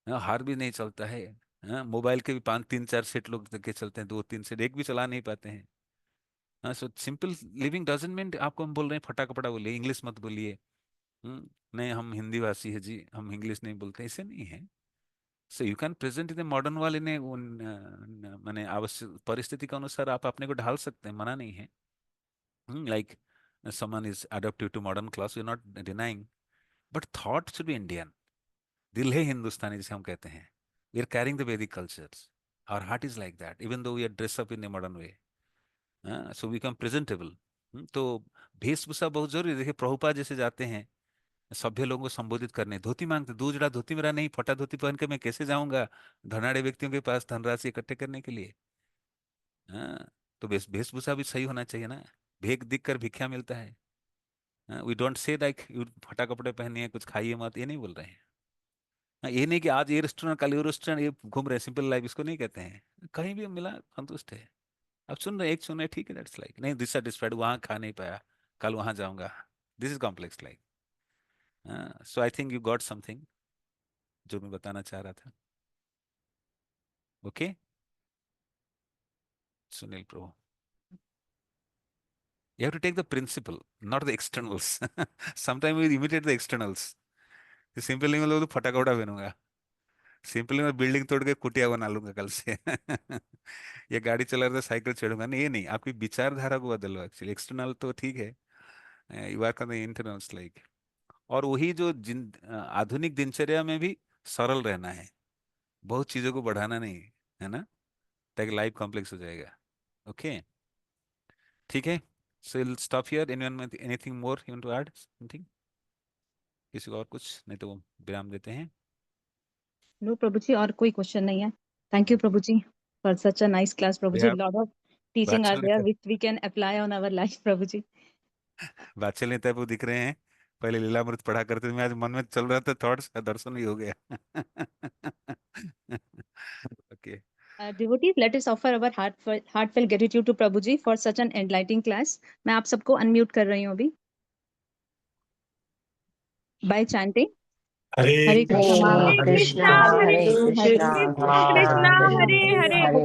हार भी नहीं चलता है। मोबाइल के भी 5, 3, 4 सेट लोग के चलते हैं, 2, 3 सेट एक भी चला नहीं पाते हैं। So simple living doesn't mean आपको हम बोल रहे हैं फटा कपड़ा बोलिए, इंग्लिश मत बोलिए। नहीं, हम हिंदी भाषी है जी, हम इंग्लिश नहीं बोलते, ऐसे नहीं है। So you can present in modern world in माने आवश्यक परिस्थिति के अनुसार आप अपने को ढाल सकते हैं, मना नहीं है. Like someone is adaptive to modern class, we're not denying, but thought should be Indian. दिल है हिंदुस्तानी जिसे हम कहते हैं. We are carrying the Vedic cultures. Our heart is like that, even though we are dressed up in a modern way. So we become presentable. तो वेशभूषा बहुत जरूरी है. देखिए प्रभुपाद जैसे जाते हैं सभ्य लोगों को संबोधित करने, धोती मांगते, दूसरा धोती मेरा नहीं, फटा धोती पहन के मैं कैसे जाऊंगा धनाढ़े व्यक्तियों के पास धनराशि इकट्ठे करने के लिए. तो वेशभूषा भी सही होना चाहिए ना. भेक दिख कर भिक्षा मिलता है. We don't say like you फटा कपड़े पहनिए कुछ खाइए मत, ये नहीं बोल रहे हैं. ये नहीं कि आज ये रेस्टोरेंट कल ये रेस्टोरेंट, ये घूम रहे सिंपल लाइफ, इसको नहीं कहते हैं. कहीं भी मिला संतुष्ट है. अब सुन रहे एक सुन रहे ठीक है, दैट्स लाइक नहीं डिससेटिस्फाइड, वहां खा नहीं पाया कल वहां जाऊंगा. This is complex life. So I think you got something जो मैं बताना चाह रहा था. Okay Sunil Prabhu, you have to take the principle, not the externals. Sometimes we imitate the externals. Simply मैं तो फटाका उड़ा पहनूंगा, सिंपली मैं बिल्डिंग तोड़ के कुटिया बना लूंगा कल से. या गाड़ी चला रहा था साइकिल चढ़ूंगा, नहीं ये नहीं. आपकी विचारधारा को बदलो. एक्चुअली एक्सटर्नल तो ठीक है, यू आर इंटरनल्स लाइक. और वही जो आधुनिक दिनचर्या में भी सरल रहना है, बहुत चीजों को बढ़ाना नहीं है ना, ताकि लाइफ कॉम्प्लेक्स हो जाएगा. ओके ठीक है. So will stop here. Anything more you want to add something? किसी को और कुछ नहीं तो विराम देते हैं. नो प्रभु जी, और कोई क्वेश्चन नहीं है. Thank you Prabhu ji for such a nice class Prabhu ji. Lot of teaching are there which we can apply on our life Prabhu ji. बादशाह नेता वो दिख रहे हैं. पहले लीलामृत पढ़ा करते थे, मैं आज मन में चल रहा था थॉट्स, दर्शन ही हो गया. Okay Devotees, let us offer our heartfelt gratitude to Prabhu ji for such an enlightening class. मैं आप सबको अनम्यूट कर रही हूँ अभी. By chanting Hare Krishna, Hare Hare Krishna Krishna, Hare Hare Krishna Krishna, Krishna Krishna Krishna Krishna, Hare Hare Hare Hare,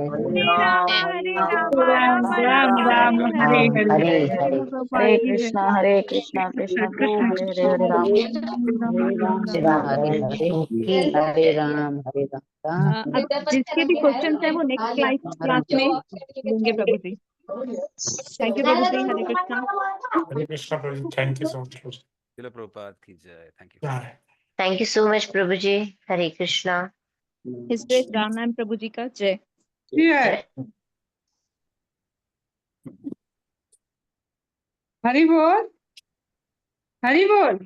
Hare Hare Ram Rama, Rama Ram Rama, Ram Hare Hare Hare. Hare Hare Hare Krishna Krishna को हरे हरे राम हरे राम हरे हरे राम राम. अब जिसके भी क्वेश्चंस है वो नेक्स्ट क्लास में लेंगे Prabhu ji. Thank you Prabhu ji. Hare Krishna. Hare Krishna, Prabhuji. Thank you so much, Prabhuji. चलो प्रभुपाद की जय. Thank you. Bye. Thank you so much Prabhu ji. Hare Krishna. His grace Ram Nam Prabhu जी का जय. हरि बोल हरि बोल.